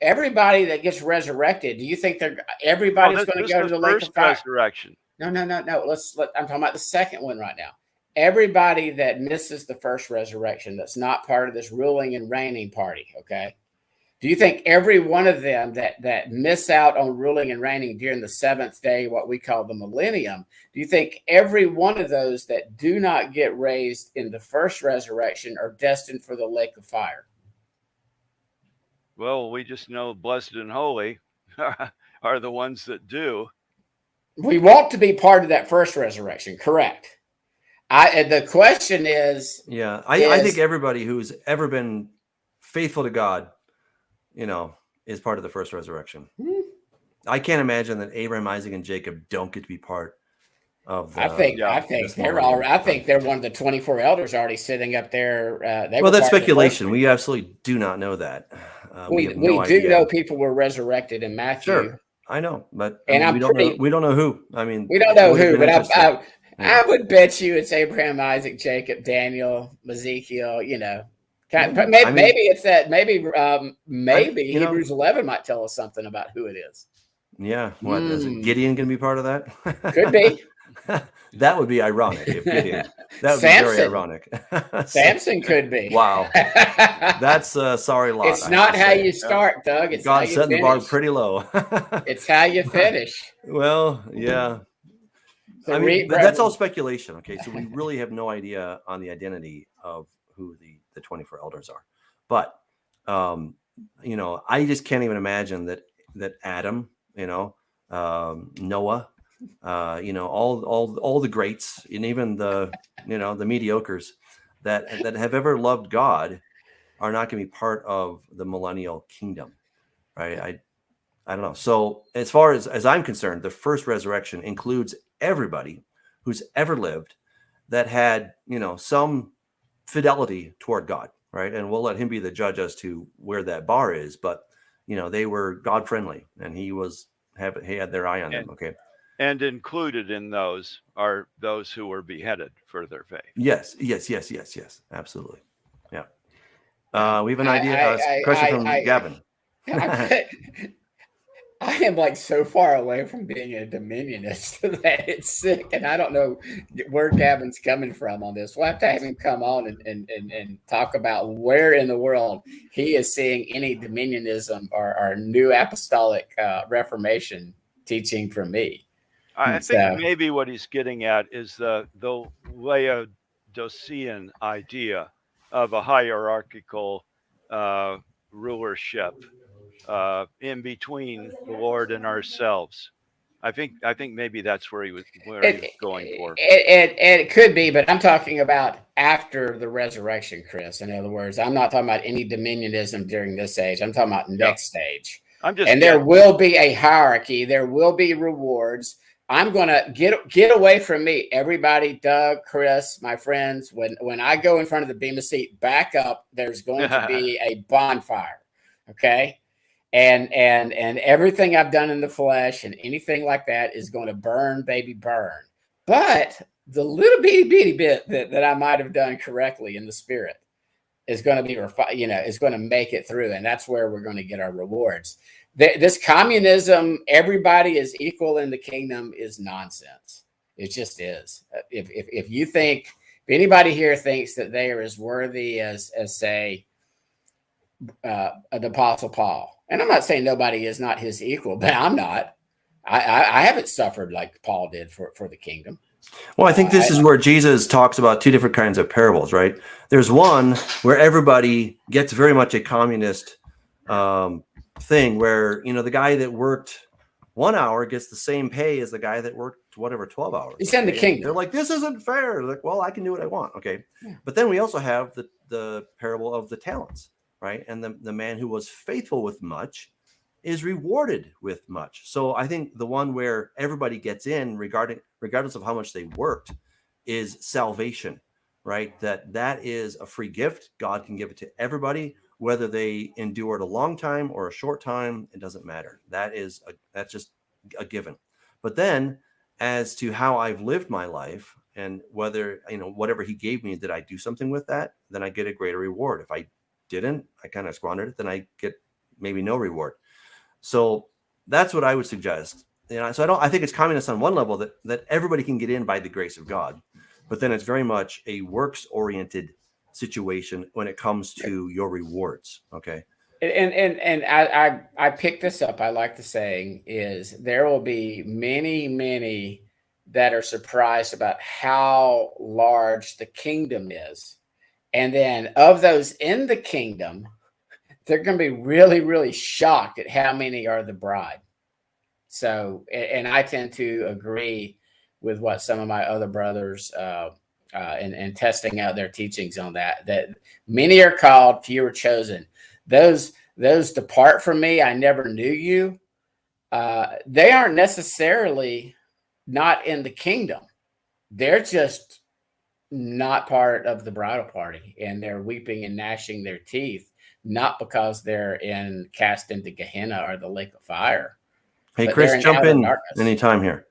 everybody that gets resurrected, do you think everybody's going to go to the lake of fire? Resurrection. No. I'm talking about the second one right now. Everybody that misses the first resurrection, that's not part of this ruling and reigning party, okay? Do you think every one of them that miss out on ruling and reigning during the seventh day, what we call the millennium, do you think every one of those that do not get raised in the first resurrection are destined for the lake of fire? Well, we just know blessed and holy are the ones that do. We want to be part of that first resurrection, correct? The question is... Yeah, I think everybody who's ever been faithful to God, is part of the first resurrection. I can't imagine that Abraham, Isaac, and Jacob don't get to be part of the... I think they're one of the 24 elders already sitting up there. That's speculation. We absolutely do not know that. We do know people were resurrected in Matthew. Sure, I know, but we don't know who. I mean, we don't know who, but I would bet you it's Abraham, Isaac, Jacob, Daniel, Ezekiel. Maybe it's that. Maybe Hebrews 11 might tell us something about who it is. Yeah, what is it? Gideon going to be part of that? Could be. That would be ironic if Gideon. That would be very ironic. Samson could be. Wow, that's a sorry lot. It's not how you start, Doug. It's God set the bar pretty low. It's how you finish. Well, yeah. I mean, but that's all speculation. Okay, so we really have no idea on the identity of who the 24 elders are. But I just can't even imagine that Adam, Noah, all the greats, and even the the mediocres that have ever loved God are not going to be part of the millennial kingdom, right? I don't know. So as far as I'm concerned, the first resurrection includes everybody who's ever lived that had some fidelity toward God, right? And we'll let him be the judge as to where that bar is, but they were God friendly, and he had their eye on them. Okay. And included in those are those who were beheaded for their faith. Yes, absolutely. Yeah. We have an idea. Question from Gavin. I am so far away from being a dominionist that it's sick, and I don't know where Gavin's coming from on this. We'll have to have him come on and talk about where in the world he is seeing any dominionism or new apostolic Reformation teaching from me. I think maybe what he's getting at is the Laodicean idea of a hierarchical rulership in between the Lord and ourselves. I think maybe that's where he was going for. It could be, but I'm talking about after the resurrection, Chris. In other words, I'm not talking about any dominionism during this age. I'm talking about next stage. I'm just and there will be a hierarchy. There will be rewards. I'm gonna get away from me, everybody. Doug, Chris, my friends. When I go in front of the Bema seat, back up. There's going to be a bonfire. Okay. And everything I've done in the flesh and anything like that is going to burn, baby, burn. But the little bitty bit that I might have done correctly in the spirit is going to be is going to make it through, and that's where we're going to get our rewards. This communism, everybody is equal in the kingdom, is nonsense. It just is. If you think, if anybody here thinks that they are as worthy as say the Apostle Paul. And I'm not saying nobody is not his equal, but I'm not. I haven't suffered like Paul did for the kingdom. Well, I think this is where Jesus talks about two different kinds of parables, right? There's one where everybody gets very much a communist thing where, the guy that worked 1 hour gets the same pay as the guy that worked whatever 12 hours. It's in the kingdom. They're like, this isn't fair. They're like, well, I can do what I want. Okay. Yeah. But then we also have the parable of the talents. Right. And the man who was faithful with much is rewarded with much. So I think the one where everybody gets in regardless of how much they worked is salvation, right? That is a free gift. God can give it to everybody, whether they endured a long time or a short time, it doesn't matter. That's just a given. But then as to how I've lived my life and whether, whatever he gave me, did I do something with that? Then I get a greater reward. If I didn't, I kind of squandered it, then I get maybe no reward. So that's what I would suggest. So I think it's communist on one level that everybody can get in by the grace of God, but then it's very much a works-oriented situation when it comes to your rewards. Okay. And I picked this up. I like the saying is there will be many that are surprised about how large the kingdom is. And then of those in the kingdom, they're going to be really, really shocked at how many are the bride. So, and I tend to agree with what some of my other brothers and testing out their teachings on that many are called, few are chosen. Those depart from me, I never knew you. They aren't necessarily not in the kingdom. They're just not part of the bridal party, and they're weeping and gnashing their teeth, not because they're cast into Gehenna or the lake of fire. Hey, Chris, jump in anytime here.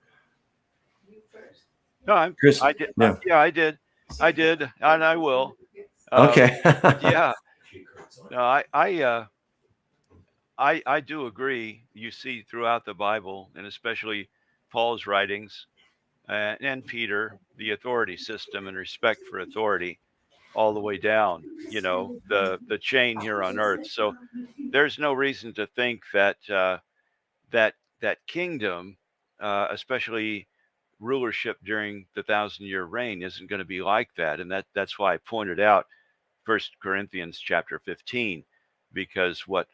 No, Chris. I did. Yeah, I did, and I will. Okay. Yeah. No, I do agree. You see throughout the Bible, and especially Paul's writings, and Peter, the authority system and respect for authority all the way down, the chain here on earth. So there's no reason to think that that kingdom, especially rulership during the 1,000-year reign, isn't going to be like that. And that's why I pointed out 1 Corinthians chapter 15, because what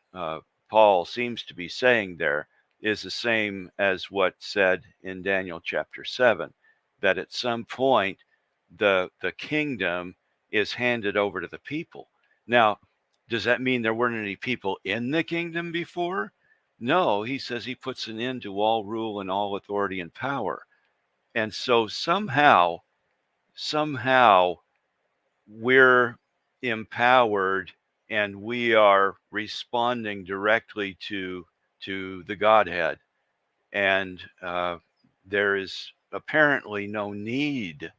Paul seems to be saying there is the same as what's said in Daniel chapter 7, that at some point the kingdom is handed over to the people. Now, does that mean there weren't any people in the kingdom before? No, he says he puts an end to all rule and all authority and power. And so somehow we're empowered and we are responding directly to the Godhead. And there is apparently no need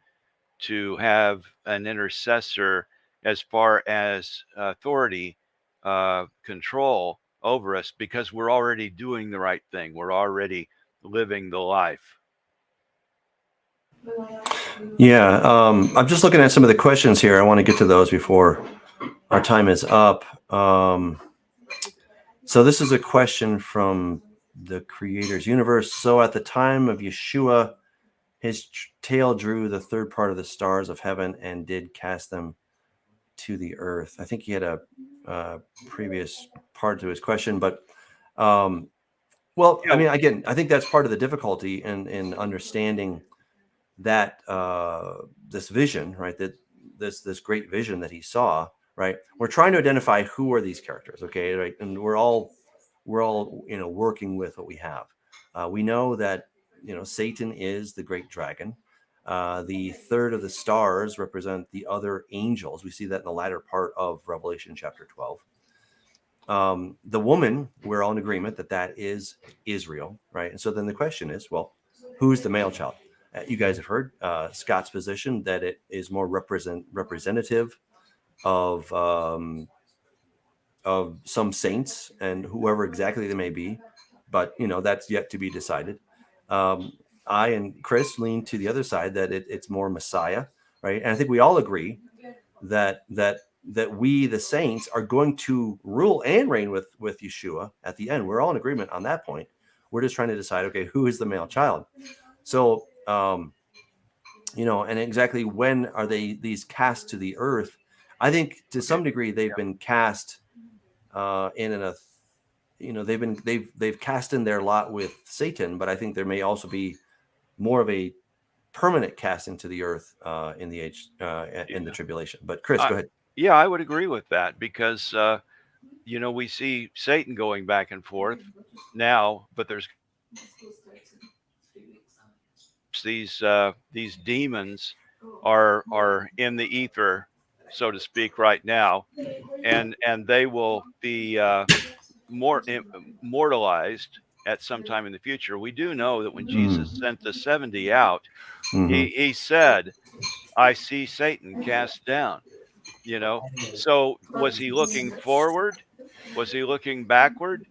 to have an intercessor as far as authority control over us, because we're already doing the right thing. We're already living the life. Yeah, I'm just looking at some of the questions here. I want to get to those before our time is up. So this is a question from the Creator's Universe. So at the time of Yeshua, his tail drew the third part of the stars of heaven and did cast them to the earth. I think he had a previous part to his question, but Well, You I know, mean, again, I think that's part of the difficulty in understanding that this vision, right? That this great vision that he saw, right? We're trying to identify who are these characters, okay, right? And we're all working with what we have. We know that Satan is the great dragon. The third of the stars represent the other angels. We see that in the latter part of Revelation chapter 12. The woman, we're all in agreement that is Israel, right? And so then the question is, well, who's the male child? You guys have heard Scott's position that it is more representative of some saints and whoever exactly they may be, but that's yet to be decided. I and Chris lean to the other side that it's more Messiah, right? And I think we all agree that we, the saints, are going to rule and reign with Yeshua at the end. We're all in agreement on that point. We're just trying to decide, okay, who is the male child? So, and exactly when are these cast to the earth? I think to some degree they've been cast they've cast in their lot with Satan, but I think there may also be more of a permanent casting to the earth in the age in the tribulation. But Chris, go ahead. Yeah, I would agree with that because we see Satan going back and forth now, but there's these demons are in the ether, so to speak, right now, and they will be more immortalized at some time in the future. We do know that when Jesus sent the 70 out, he said, "I see Satan cast down." So was he looking forward? Was he looking backward?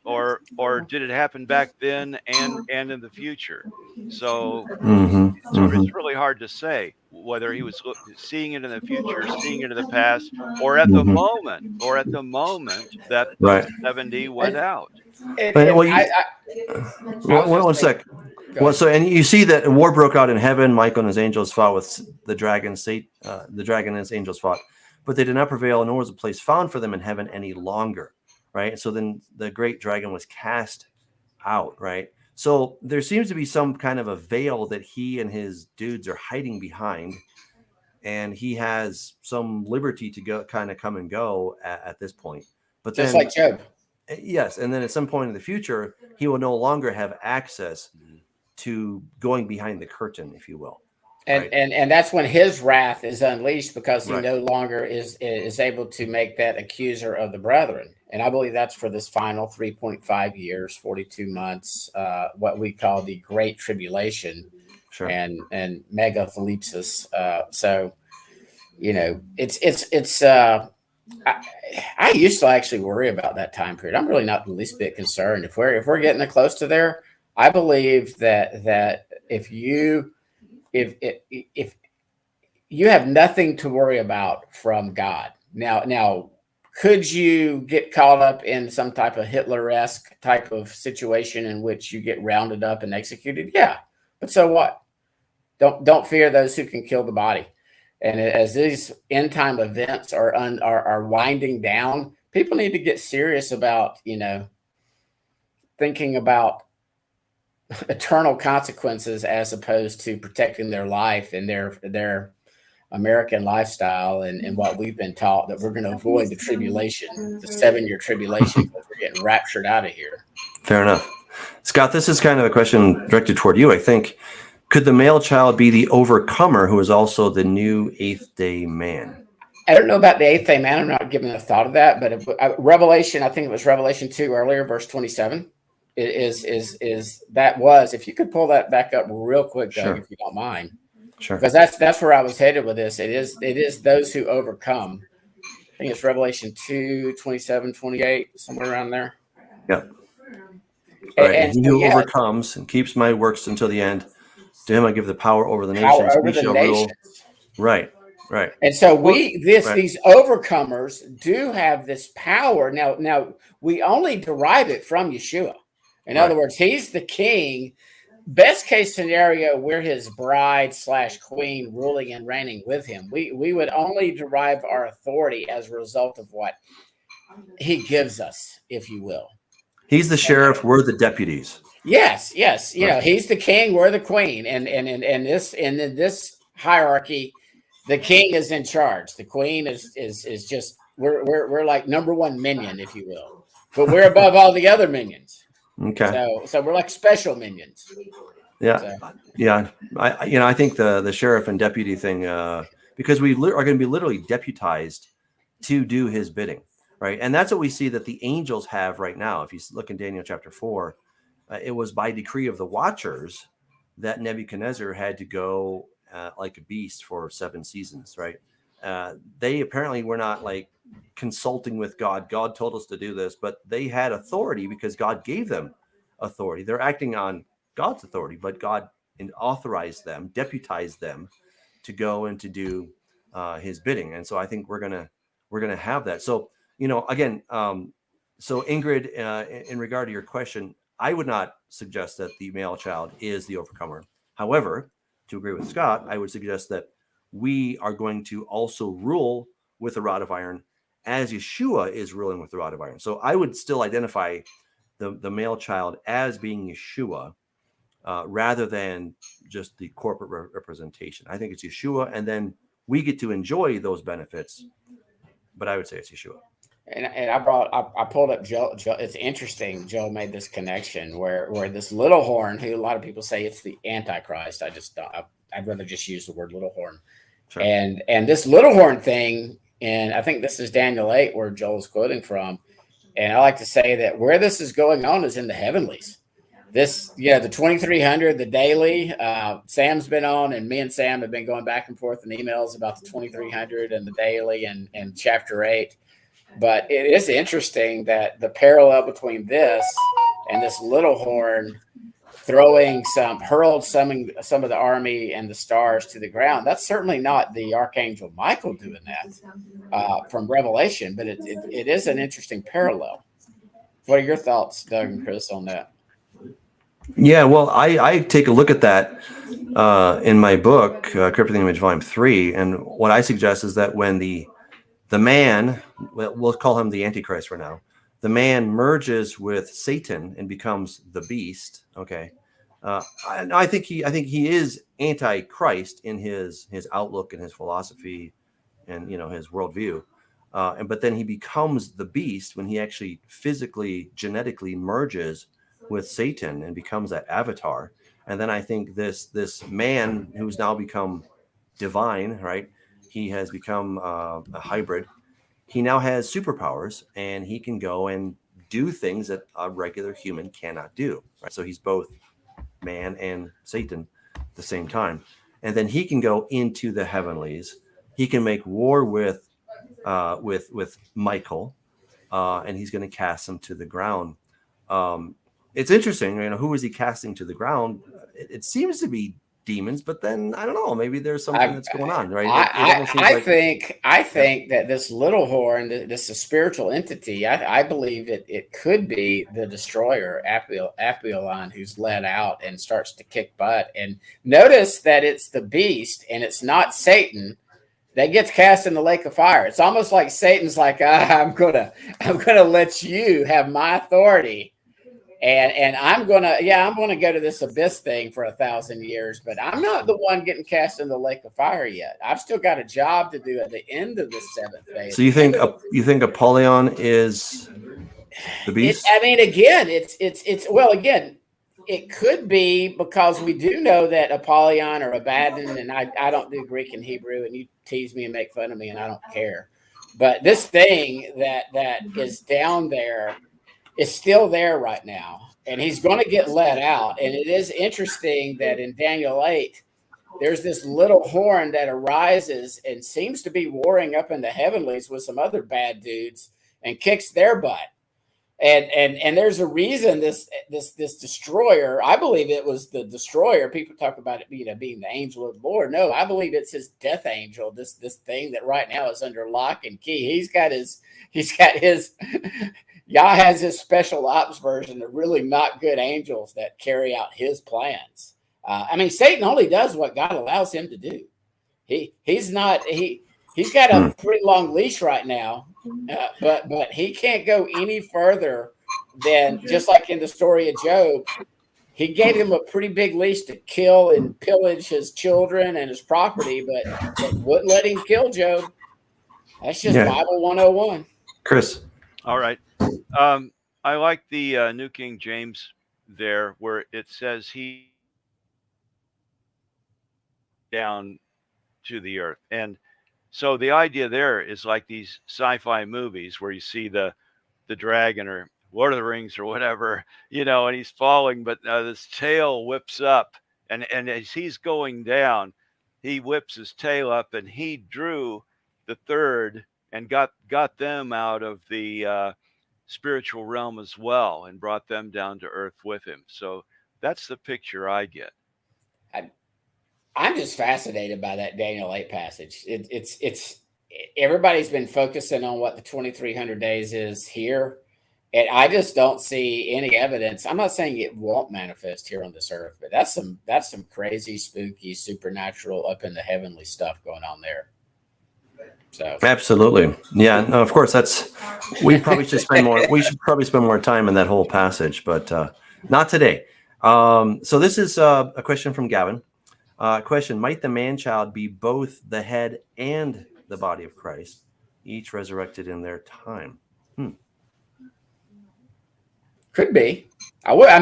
Or did it happen back then and in the future? So it's really hard to say whether he was seeing it in the future, seeing it in the past, or at the moment that those 70 went out. One sec. Well, so and you see that war broke out in heaven. Michael and his angels fought with the dragon. The dragon and his angels fought, but they did not prevail, nor was a place found for them in heaven any longer. Right. So then the great dragon was cast out. Right. So there seems to be some kind of a veil that he and his dudes are hiding behind, and he has some liberty to come and go at this point. But just then, like Job. Yes, and then at some point in the future, he will no longer have access to going behind the curtain, if you will. And, right? and that's when his wrath is unleashed, because he no longer is able to make that accuser of the brethren. And I believe that's for this final 3.5 years, 42 months, what we call the Great Tribulation, and megathalipsis. So, it's I used to actually worry about that time period. I'm really not the least bit concerned. If we're getting close to there, I believe that if you have nothing to worry about from God. Now, could you get caught up in some type of Hitler-esque type of situation in which you get rounded up and executed? Yeah, but so what? Don't fear those who can kill the body. And as these end time events are winding down, people need to get serious about thinking about eternal consequences as opposed to protecting their life and their American lifestyle and what we've been taught, that we're going to avoid the tribulation, the 7-year tribulation, because we're getting raptured out of here. Fair enough. Scott, this is kind of a question directed toward you, I think. Could the male child be the overcomer who is also the new 8th day man? I don't know about the 8th day man. I'm not giving a thought of that, but Revelation, I think it was Revelation 2 earlier, verse 27. Is that was, if you could pull that back up real quick, Doug, if you don't mind. Sure. Because that's where I was headed with this. It is those who overcome. I think it's Revelation 2, 27, 28, somewhere around there. Yep. Right. And he who overcomes and keeps my works until the end, to him I give the power over the nations. Over the nations. Rule. Right. And so these overcomers do have this power. Now we only derive it from Yeshua. In other words, he's the king. Best case scenario, we're his bride / queen, ruling and reigning with him. We would only derive our authority as a result of what he gives us, if you will. He's the sheriff. We're the deputies. Yes. You know, he's the king. We're the queen. And in this hierarchy, the king is in charge. The queen is just we're like number one minion, if you will, but we're above all the other minions. Okay. So we're like special minions. Yeah. So. Yeah. I think the sheriff and deputy thing, because we are going to be literally deputized to do his bidding. Right. And that's what we see that the angels have right now. If you look in Daniel chapter 4, it was by decree of the watchers that Nebuchadnezzar had to go like a beast for 7 seasons. Right. They apparently were not like consulting with God. God told us to do this, but they had authority because God gave them authority. They're acting on God's authority, but God authorized them, deputized them to go and to do his bidding. And so I think we're gonna have that. So, you know, again, so Ingrid, in regard to your question, I would not suggest that the male child is the overcomer. However, to agree with Scott, I would suggest that we are going to also rule with a rod of iron as Yeshua is ruling with the rod of iron. So I would still identify the male child as being Yeshua rather than just the corporate representation. I think it's Yeshua, and then we get to enjoy those benefits. But I would say it's Yeshua. And I pulled up Joe. It's interesting. Joe made this connection where this little horn, who a lot of people say it's the Antichrist. I'd rather just use the word little horn. Sure. And this little horn thing, and I think this is Daniel 8 where Joel's quoting from. And I like to say that where this is going on is in the heavenlies. This, the 2300, the daily, Sam's been on, and me and Sam have been going back and forth in emails about the 2300 and the daily and chapter 8. But it is interesting that the parallel between this and this little horn hurled some of the army and the stars to the ground. That's certainly not the Archangel Michael doing that from Revelation, but it is an interesting parallel. What are your thoughts, Doug and Chris, on that? Yeah, well, I take a look at that in my book, Cryptic Image Volume 3, and what I suggest is that when the man, we'll call him the Antichrist for now, the man merges with Satan and becomes the beast. Okay, I think he is Antichrist in his outlook and his philosophy, and his worldview. But then he becomes the beast when he actually physically, genetically merges with Satan and becomes that avatar. And then I think this man who's now become divine, right? He has become a hybrid. He now has superpowers, and he can go and do things that a regular human cannot do. Right? So he's both man and Satan at the same time. And then he can go into the heavenlies. He can make war with Michael, and he's going to cast him to the ground. It's interesting, who is he casting to the ground? It seems to be demons, but then I don't know. Maybe there's something that's going on, right? I think that this little horn, this is a spiritual entity. I believe it could be the destroyer, Apollyon, who's led out and starts to kick butt. And notice that it's the beast, and it's not Satan that gets cast in the lake of fire. It's almost like Satan's like, I'm gonna let you have my authority. And I'm gonna go to this abyss thing for 1,000 years, but I'm not the one getting cast in the lake of fire yet. I've still got a job to do at the end of the 7th day. So you think Apollyon is the beast? It could be, because we do know that Apollyon or Abaddon, and I don't do Greek and Hebrew, and you tease me and make fun of me, and I don't care. But this thing that is down there is still there right now, and he's going to get let out. And it is interesting that in Daniel 8, there's this little horn that arises and seems to be warring up in the heavenlies with some other bad dudes and kicks their butt. And there's a reason this destroyer, I believe it was the destroyer. People talk about it being the angel of the Lord. No, I believe it's his death angel. This thing that right now is under lock and key. He's got his Yah has his special ops version of really not good angels that carry out his plans. Satan only does what God allows him to do. He's got a pretty long leash right now, but he can't go any further then just like in the story of Job, he gave him a pretty big leash to kill and pillage his children and his property, but wouldn't let him kill Job. That's just Bible 101. Chris. All right. I like the New King James there, where it says he down to the earth. And so the idea there is like these sci-fi movies where you see the dragon or Lord of the Rings or whatever, and he's falling, but this tail whips up, and as he's going down, he whips his tail up, and he drew the third and got them out of the spiritual realm as well, and brought them down to earth with him. So that's the picture I get. I'm just fascinated by that Daniel 8 passage. It's everybody's been focusing on what the 2300 days is here, and I just don't see any evidence. I'm not saying it won't manifest here on this earth, but that's some crazy, spooky, supernatural, up in the heavenly stuff going on there. So absolutely, yeah. No, of course, we should probably spend more time in that whole passage, but not today. So this is a question from Gavin. Question: might the man-child be both the head and the body of Christ, each resurrected in their time? Could be. I wouldn't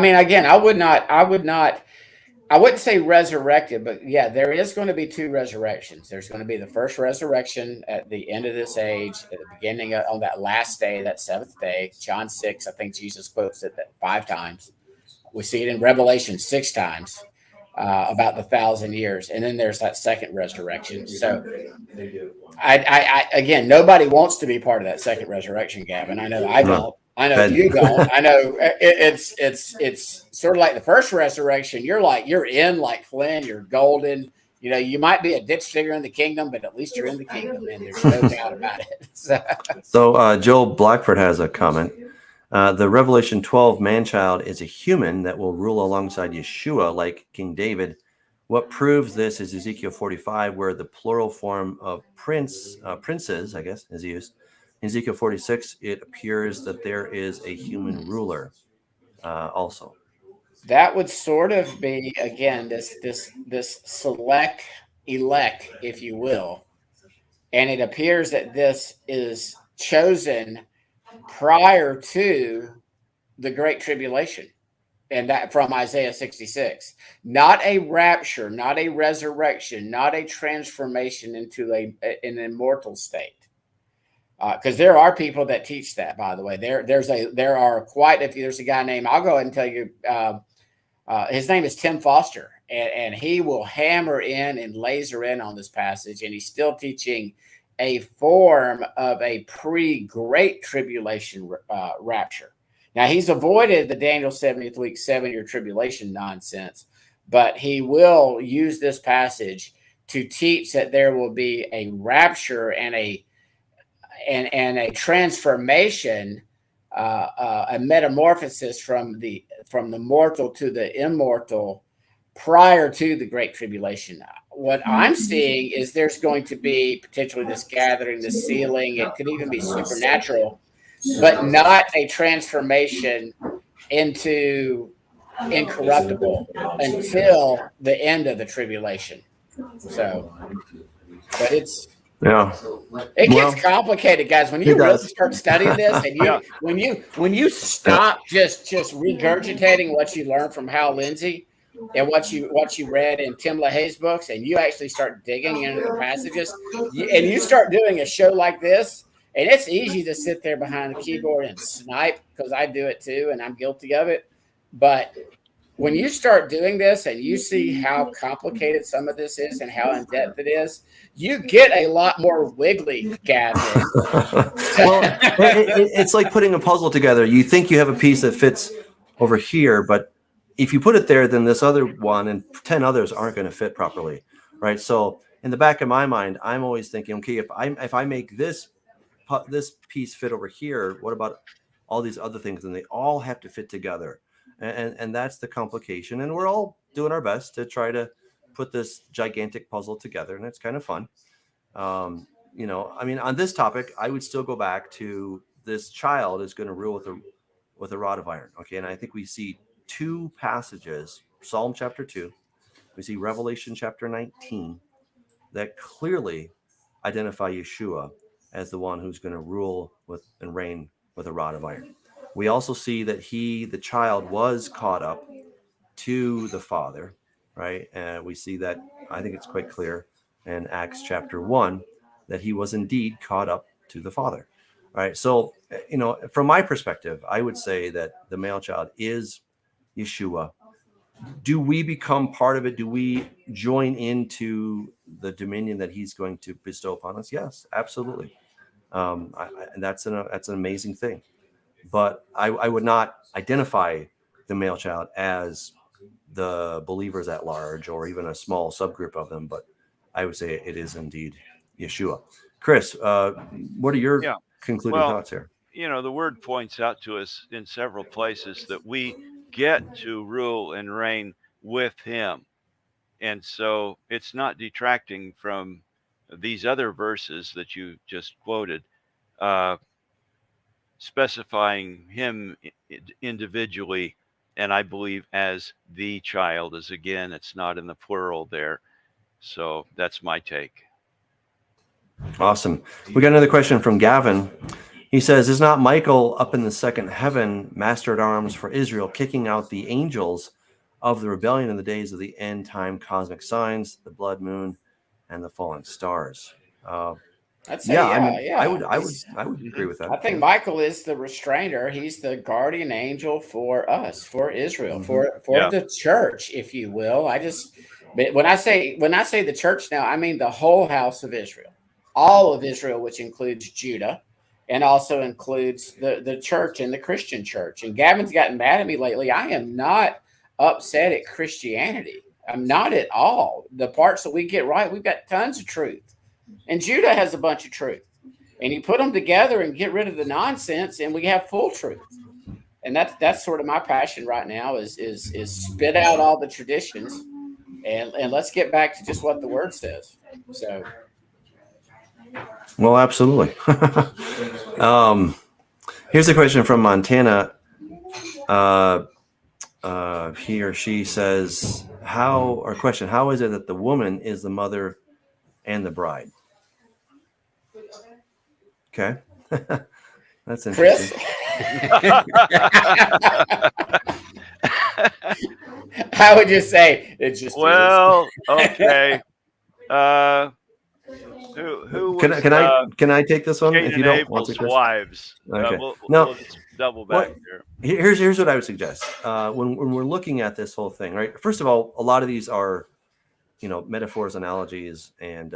say resurrected, but yeah, there is going to be two resurrections. There's going to be the first resurrection at the end of this age, at the beginning on that last day, that seventh day. John 6, I think Jesus quotes it 5 times. We see it in Revelation 6 times. About the 1,000 years, and then there's that second resurrection. So, I again, nobody wants to be part of that second resurrection, Gavin. I know I don't. I know you don't. I know it's sort of like the first resurrection. You're in like Flynn. You're golden. You might be a ditch digger in the kingdom, but at least you're in the kingdom, and there's no doubt about it. So Joel Blackford has a comment. The Revelation 12 man-child is a human that will rule alongside Yeshua like King David. What proves this is Ezekiel 45, where the plural form of princes, I guess, is used. In Ezekiel 46, it appears that there is a human ruler also. That would sort of be, again, this select elect, if you will. And it appears that this is chosen prior to the Great Tribulation, and that from Isaiah 66. Not a rapture, not a resurrection, not a transformation into an immortal state. Because there are people that teach that, by the way. There's a guy named, I'll go ahead and tell you, his name is Tim Foster, and he will hammer in and laser in on this passage, and he's still teaching a form of a pre-Great Tribulation rapture. Now, he's avoided the Daniel 70th week 7-year tribulation nonsense, but he will use this passage to teach that there will be a rapture and a transformation, a metamorphosis from the mortal to the immortal prior to the Great Tribulation. What I'm seeing is there's going to be potentially this gathering, this sealing. It could even be supernatural, but not a transformation into incorruptible until the end of the tribulation. So, but it gets complicated, guys. When you really start studying this, and when you stop just regurgitating what you learned from Hal Lindsey and what you read in Tim LaHaye's books, and you actually start digging into the passages, and you start doing a show like this, and it's easy to sit there behind the keyboard and snipe, because I do it too, and I'm guilty of it. But when you start doing this and you see how complicated some of this is and how in depth it is, you get a lot more wiggly, Gavin. Well, it's like putting a puzzle together. You think you have a piece that fits over here, but if you put it there, then this other one and 10 others aren't going to fit properly, right? So in the back of my mind, I'm always thinking, okay, if I make this piece fit over here, what about all these other things? And they all have to fit together. And that's the complication. And we're all doing our best to try to put this gigantic puzzle together. And it's kind of fun. On this topic, I would still go back to this child is going to rule with a rod of iron. Okay, and I think we see two passages, Psalm chapter 2, we see Revelation chapter 19, that clearly identify Yeshua as the one who's going to rule with and reign with a rod of iron. We also see that he, the child, was caught up to the Father, right? And we see that, I think it's quite clear in Acts chapter 1 that he was indeed caught up to the Father. All right. So, from my perspective, I would say that the male child is Yeshua. Do we become part of it? Do we join into the dominion that he's going to bestow upon us? Yes, absolutely. And that's an amazing thing. But I would not identify the male child as the believers at large or even a small subgroup of them. But I would say it is indeed Yeshua. Chris, what are your concluding thoughts here? The word points out to us in several places that we get to rule and reign with him. And so it's not detracting from these other verses that you just quoted, specifying him individually, and I believe as the child, as again, it's not in the plural there. So that's my take. Awesome. We got another question from Gavin. He says, is not Michael up in the second heaven, master at arms for Israel, kicking out the angels of the rebellion in the days of the end time cosmic signs, the blood moon, and the falling stars? I'd say, I would agree with that. I think Michael is the restrainer. He's the guardian angel for us, for Israel, for the church, if you will. When I say the church now, I mean the whole house of Israel, all of Israel, which includes Judah, and also includes the church and the Christian church. And Gavin's gotten mad at me lately. I am not upset at Christianity. I'm not at all. The parts that we get right, we've got tons of truth. And Judah has a bunch of truth. And you put them together and get rid of the nonsense, and we have full truth. And that's sort of my passion right now is spit out all the traditions and let's get back to just what the word says. So well, absolutely. Here's a question from Montana. He or she says, how is it that the woman is the mother and the bride? Okay. That's interesting. I would just say it just is. Okay. Who was, can I take this one? If you don't want to, Chris? Wives. Okay. We'll just double back here. Here's what I would suggest. When we're looking at this whole thing, right? First of all, a lot of these are, metaphors, analogies, and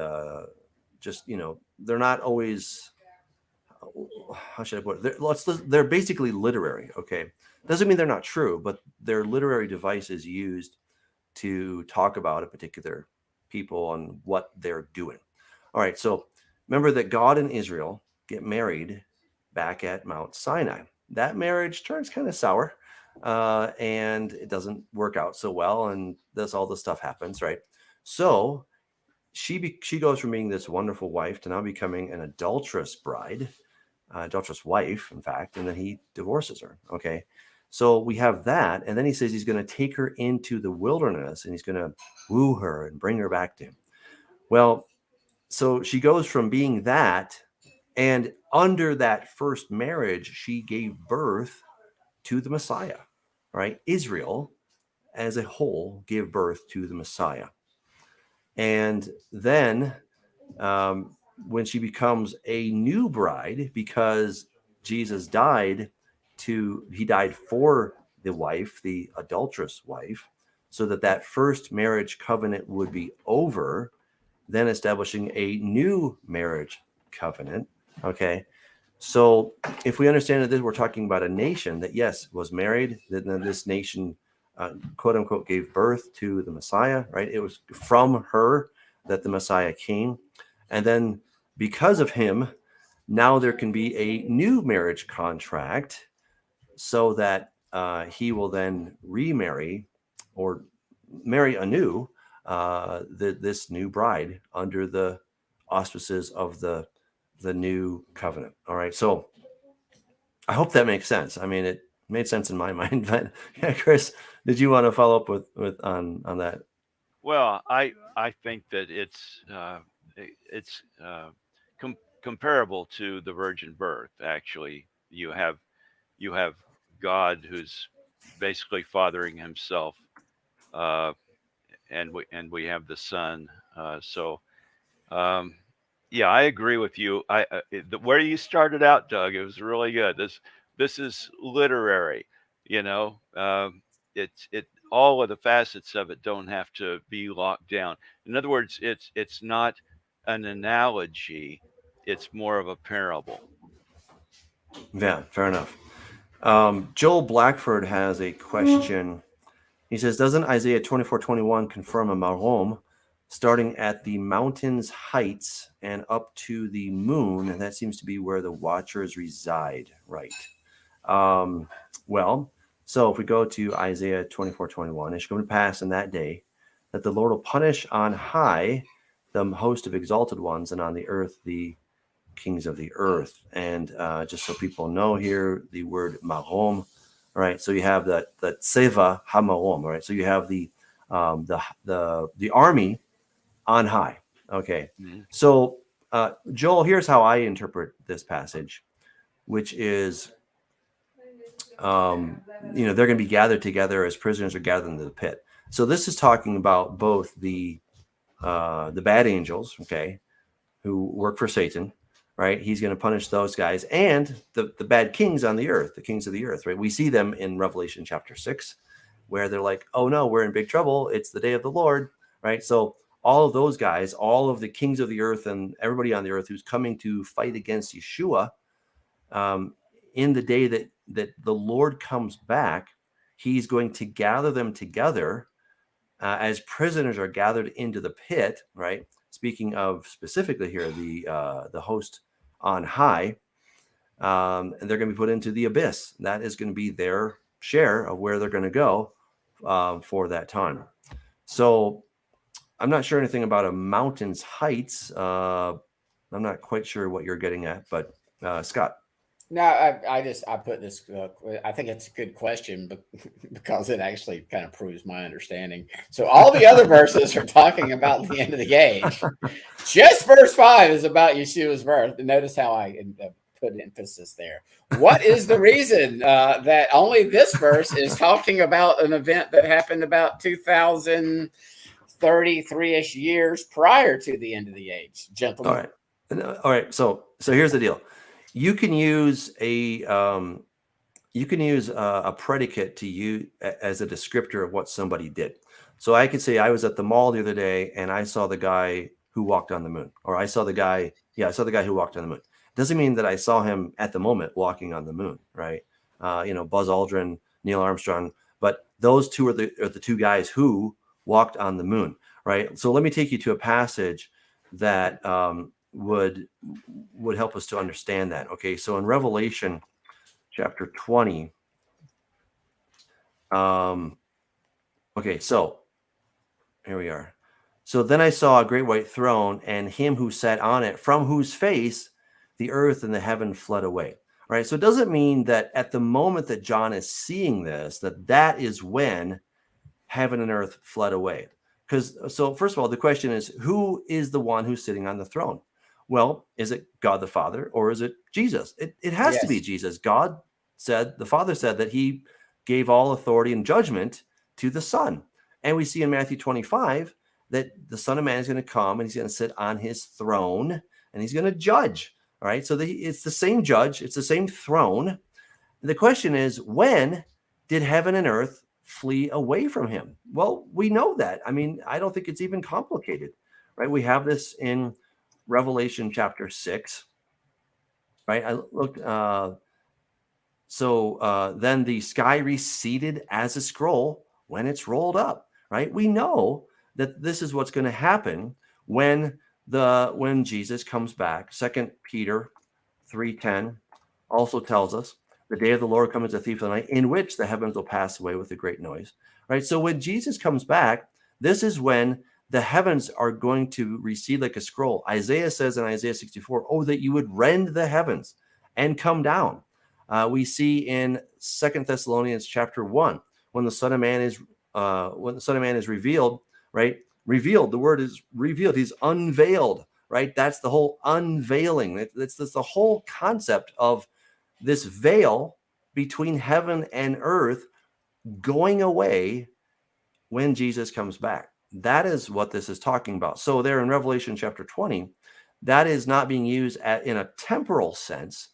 just they're not always. How should I put it? They're basically literary. Okay, doesn't mean they're not true, but they're literary devices used to talk about a particular people and what they're doing. All right, so remember that God and Israel get married back at Mount Sinai. That marriage turns kind of sour, and it doesn't work out so well, and all this stuff happens, right? So she goes from being this wonderful wife to now becoming an adulterous bride, adulterous wife, in fact, and then he divorces her. Okay, so we have that, and then he says he's going to take her into the wilderness, and he's going to woo her and bring her back to him. Well, so she goes from being that, and under that first marriage, she gave birth to the Messiah, right? Israel as a whole gave birth to the Messiah. And then when she becomes a new bride, because Jesus died for the wife, the adulterous wife, so that first marriage covenant would be over, then establishing a new marriage covenant. Okay. So if we understand that we're talking about a nation that, yes, was married, then this nation, quote unquote, gave birth to the Messiah, right? It was from her that the Messiah came. And then because of him, now there can be a new marriage contract so that he will then remarry or marry anew this new bride under the auspices of the new covenant. All right. So I hope that makes sense. I mean, Made sense in my mind. But yeah, Chris, did you want to follow up with on that? Well, I think that it's comparable to the virgin birth. Actually, you have God who's basically fathering himself, and we have the Son. So yeah, I agree with you. Where you started out, Doug, it was really good. This is literary, you know. It all of the facets of it don't have to be locked down. In other words, it's not an analogy; it's more of a parable. Yeah, fair enough. Joel Blackford has a question. He says, doesn't Isaiah 24:21 confirm a Mahom starting at the mountain's heights and up to the moon? And that seems to be where the watchers reside, right? Well, so if we go to Isaiah 24:21, it should come to pass in that day that the Lord will punish on high the host of exalted ones, and on the earth the kings of the earth. And just so people know here, the word Mahom, right? So you have that Seva Hamarom, right? So you have the army on high. Okay. Mm-hmm. So Joel, here's how I interpret this passage, which is, they're going to be gathered together as prisoners are gathered into the pit. So this is talking about both the bad angels, okay, who work for Satan, right? He's going to punish those guys, and the bad kings on the earth, the kings of the earth, right? We see them in Revelation chapter 6, where they're like, oh no, we're in big trouble. It's the day of the Lord, right? So all of those guys, all of the kings of the earth and everybody on the earth who's coming to fight against Yeshua, in the day that the Lord comes back, he's going to gather them together as prisoners are gathered into the pit, right? Speaking of specifically here, the host on high, and they're going to be put into the abyss. That is going to be their share of where they're going to go for that time. So I'm not sure anything about a mountain's heights. I'm not quite sure what you're getting at, but Scott. No, I put this. I think it's a good question, but because it actually kind of proves my understanding. So all the other verses are talking about the end of the age. Just verse 5 is about Yeshua's birth. And notice how I put emphasis there. What is the reason that only this verse is talking about an event that happened about 2033-ish years prior to the end of the age, gentlemen? All right. So here's the deal. You can use a predicate to use as a descriptor of what somebody did. So I could say I was at the mall the other day and I saw the guy who walked on the moon, or I saw the guy who walked on the moon. Doesn't mean that I saw him at the moment walking on the moon, right? Buzz Aldrin, Neil Armstrong, but those two are the two guys who walked on the moon, right? So let me take you to a passage that would help us to understand that. Okay, so in Revelation chapter 20, okay, so here we are. So then I saw a great white throne and him who sat on it, from whose face the earth and the heaven fled away. All right, so it doesn't mean that at the moment that John is seeing this, that is when heaven and earth fled away. So first of all, the question is, who is the one who's sitting on the throne? Well, is it God the Father or is it Jesus? It has to be Jesus. The Father said that he gave all authority and judgment to the Son. And we see in Matthew 25 that the Son of Man is going to come and he's going to sit on his throne and he's going to judge. All right. So it's the same judge. It's the same throne. The question is, when did heaven and earth flee away from him? Well, we know that. I mean, I don't think it's even complicated, right? We have this in Revelation chapter 6, right? I looked. Then the sky receded as a scroll when it's rolled up, right? We know that this is what's going to happen when Jesus comes back. 2 Peter 3:10 also tells us the day of the Lord comes as a thief in the night, in which the heavens will pass away with a great noise, right? So when Jesus comes back, this is when the heavens are going to recede like a scroll. Isaiah says in Isaiah 64, oh, that you would rend the heavens and come down. We see in 2 Thessalonians chapter 1, when the Son of Man is revealed, right? Revealed, the word is revealed. He's unveiled, right? That's the whole unveiling. That's the whole concept of this veil between heaven and earth going away when Jesus comes back. That is what this is talking about. So there in Revelation chapter 20, that is not being used in a temporal sense,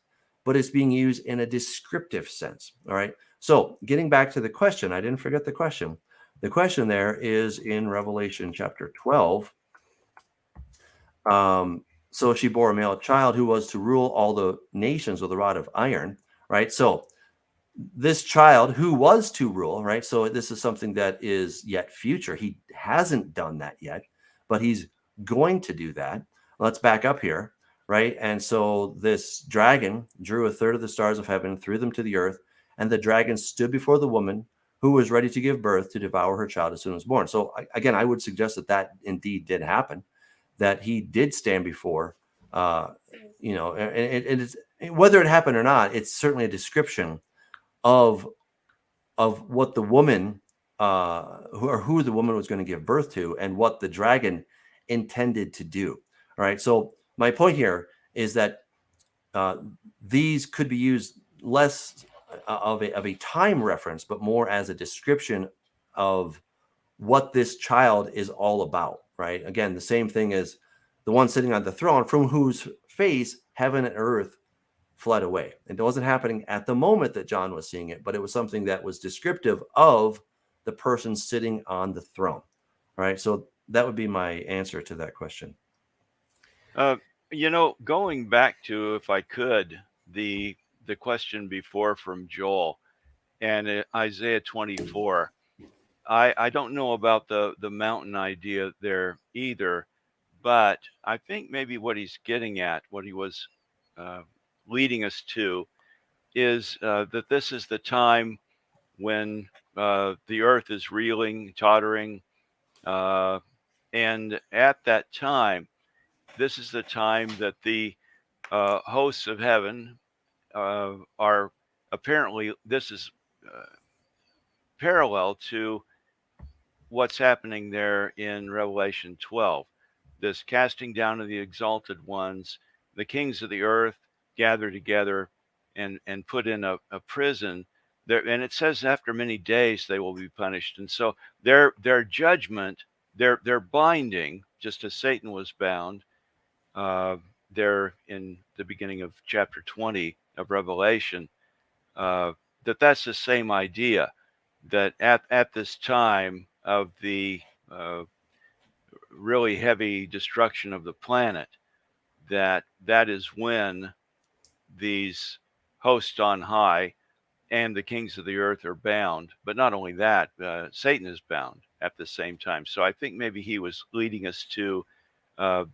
but it's being used in a descriptive sense. All right. So getting back to the question, I didn't forget the question. The question there is in Revelation chapter 12. So she bore a male child who was to rule all the nations with a rod of iron. Right. So this child who was to rule, right? So this is something that is yet future. He hasn't done that yet, but he's going to do that. Let's back up here, right? And so this dragon drew a third of the stars of heaven, threw them to the earth, and the dragon stood before the woman who was ready to give birth to devour her child as soon as born. So again, I would suggest that indeed did happen, that he did stand before, and it's, whether it happened or not, it's certainly a description of what the woman who the woman was going to give birth to and what the dragon intended to do. All right. So my point here is that these could be used less of a time reference, but more as a description of what this child is all about. Right. Again, the same thing as the one sitting on the throne, from whose face heaven and earth fled away. It wasn't happening at the moment that John was seeing it, but it was something that was descriptive of the person sitting on the throne. All right. So that would be my answer to that question. Going back to, if I could, the question before from Joel and Isaiah 24, I don't know about the mountain idea there either, but I think maybe what he's getting at, what he was leading us to, is that this is the time when the earth is reeling, tottering, and at that time, this is the time that the hosts of heaven are apparently, this is parallel to what's happening there in Revelation 12. This casting down of the exalted ones, the kings of the earth gather together and put in a prison there, and it says after many days they will be punished. And so their judgment, their binding, just as Satan was bound there in the beginning of chapter 20 of Revelation, that's the same idea, that at this time of the really heavy destruction of the planet, that is when these hosts on high and the kings of the earth are bound. But not only that, Satan is bound at the same time. So I think maybe he was leading us to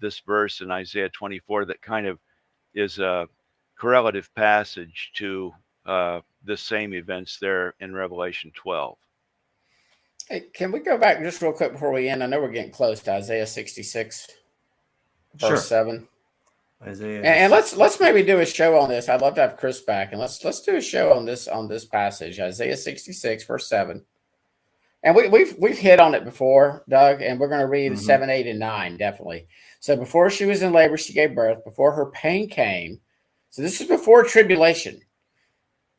this verse in Isaiah 24 that kind of is a correlative passage to the same events there in Revelation 12. Hey, can we go back just real quick before we end? I know we're getting close to Isaiah 66, verse 7. Isaiah, and let's maybe do a show on this. I'd love to have Chris back, and let's do a show on this passage, Isaiah 66, verse 7. And we've hit on it before, Doug, and we're going to read 7, 8, and 9 definitely. So before she was in labor, she gave birth. Before her pain came, so this is before tribulation,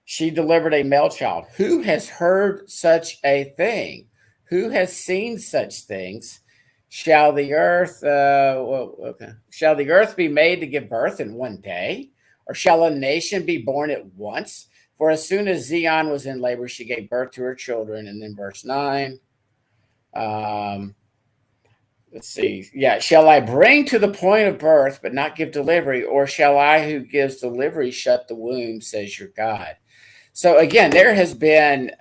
she delivered a male child. Who has heard such a thing? Who has seen such things? Shall the earth shall the earth be made to give birth in one day? Or shall a nation be born at once? For as soon as Zion was in labor, she gave birth to her children. And then verse 9. Let's see. Yeah. Shall I bring to the point of birth, but not give delivery? Or shall I who gives delivery shut the womb, says your God? So again, there has been,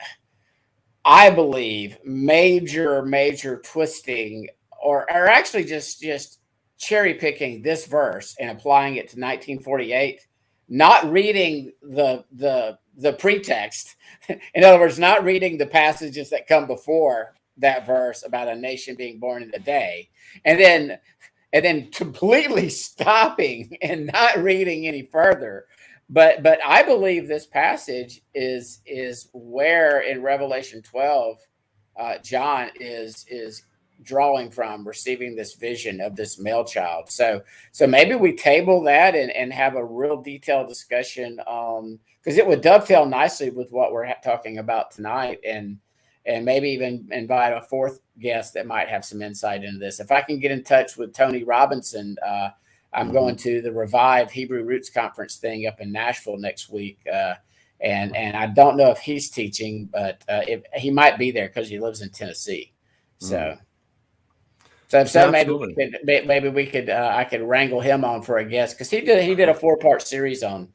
I believe, major twisting or actually just cherry picking this verse and applying it to 1948, not reading the pretext. In other words, not reading the passages that come before that verse about a nation being born in a day, and then completely stopping and not reading any further But I believe this passage is where in Revelation 12, John is drawing from, receiving this vision of this male child. So maybe we table that and have a real detailed discussion, because it would dovetail nicely with what we're talking about tonight, and maybe even invite a fourth guest that might have some insight into this. If I can get in touch with Tony Robinson, I'm going to the Revive Hebrew Roots Conference thing up in Nashville next week. And I don't know if he's teaching, but if he might be there because he lives in Tennessee. So maybe we could I could wrangle him on for a guest, because he did a 4-part series on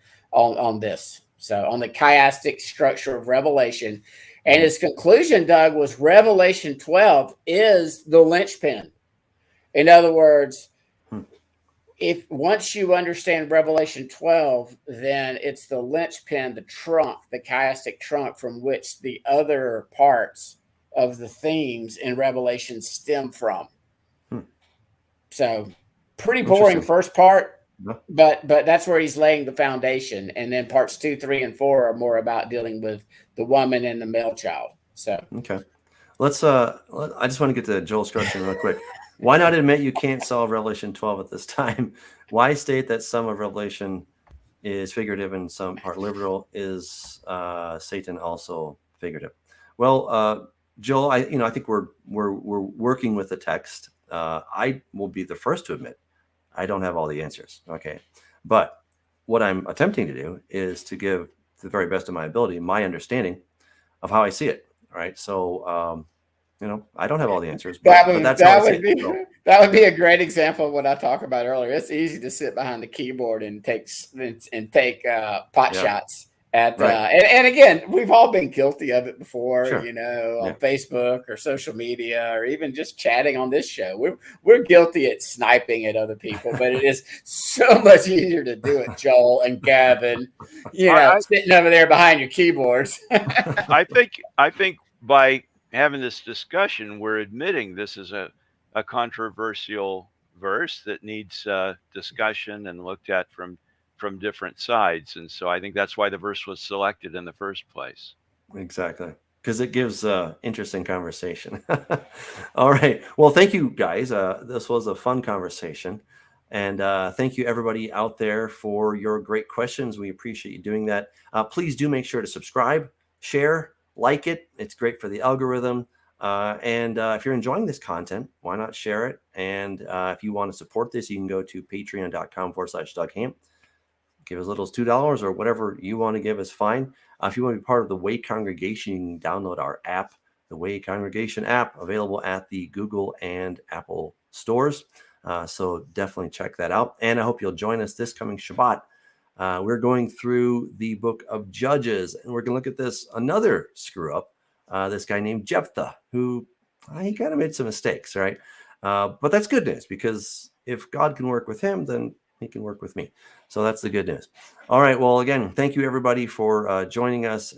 this. So on the chiastic structure of Revelation. And his conclusion, Doug, was Revelation 12 is the linchpin. In other words, if once you understand Revelation 12, then it's the linchpin, the trunk, the chiastic trunk from which the other parts of the themes in Revelation stem from. So pretty boring first part, but that's where he's laying the foundation. And then parts 2, 3, and 4 are more about dealing with the woman and the male child. So okay, let's I just want to get to Joel's question real quick. Why not admit you can't solve Revelation 12 at this time? Why state that some of Revelation is figurative and some part literal? Is Satan also figurative? Well, Joel, I think we're working with the text. I will be the first to admit I don't have all the answers. Okay, but what I'm attempting to do is to give, to the very best of my ability, my understanding of how I see it. All right, so I don't have all the answers, but that's how I see it. So, that would be a great example of what I talked about earlier. It's easy to sit behind the keyboard and take pot shots at and again, we've all been guilty of it before. Sure. On Facebook or social media, or even just chatting on this show. We're guilty at sniping at other people, but it is so much easier to do it, Joel and Gavin. Sitting over there behind your keyboards. I think by having this discussion, we're admitting this is a controversial verse that needs discussion and looked at from different sides. And so I think that's why the verse was selected in the first place. Exactly. Because it gives interesting conversation. All right. Well, thank you, guys. This was a fun conversation. And thank you, everybody out there, for your great questions. We appreciate you doing that. Please do make sure to subscribe, share, like it. It's great for the algorithm. And if you're enjoying this content, why not share it? And if you want to support this, you can go to patreon.com/Doug Hamp. Give as little as $2 or whatever you want to give is fine. If you want to be part of the Way Congregation, you can download our app, the Way Congregation app, available at the Google and Apple stores. So definitely check that out. And I hope you'll join us this coming Shabbat. We're going through the book of Judges, and we're going to look at another screw up, this guy named Jephthah, who he kind of made some mistakes, right? But that's good news, because if God can work with him, then he can work with me. So that's the good news. All right. Well, again, thank you, everybody, for joining us.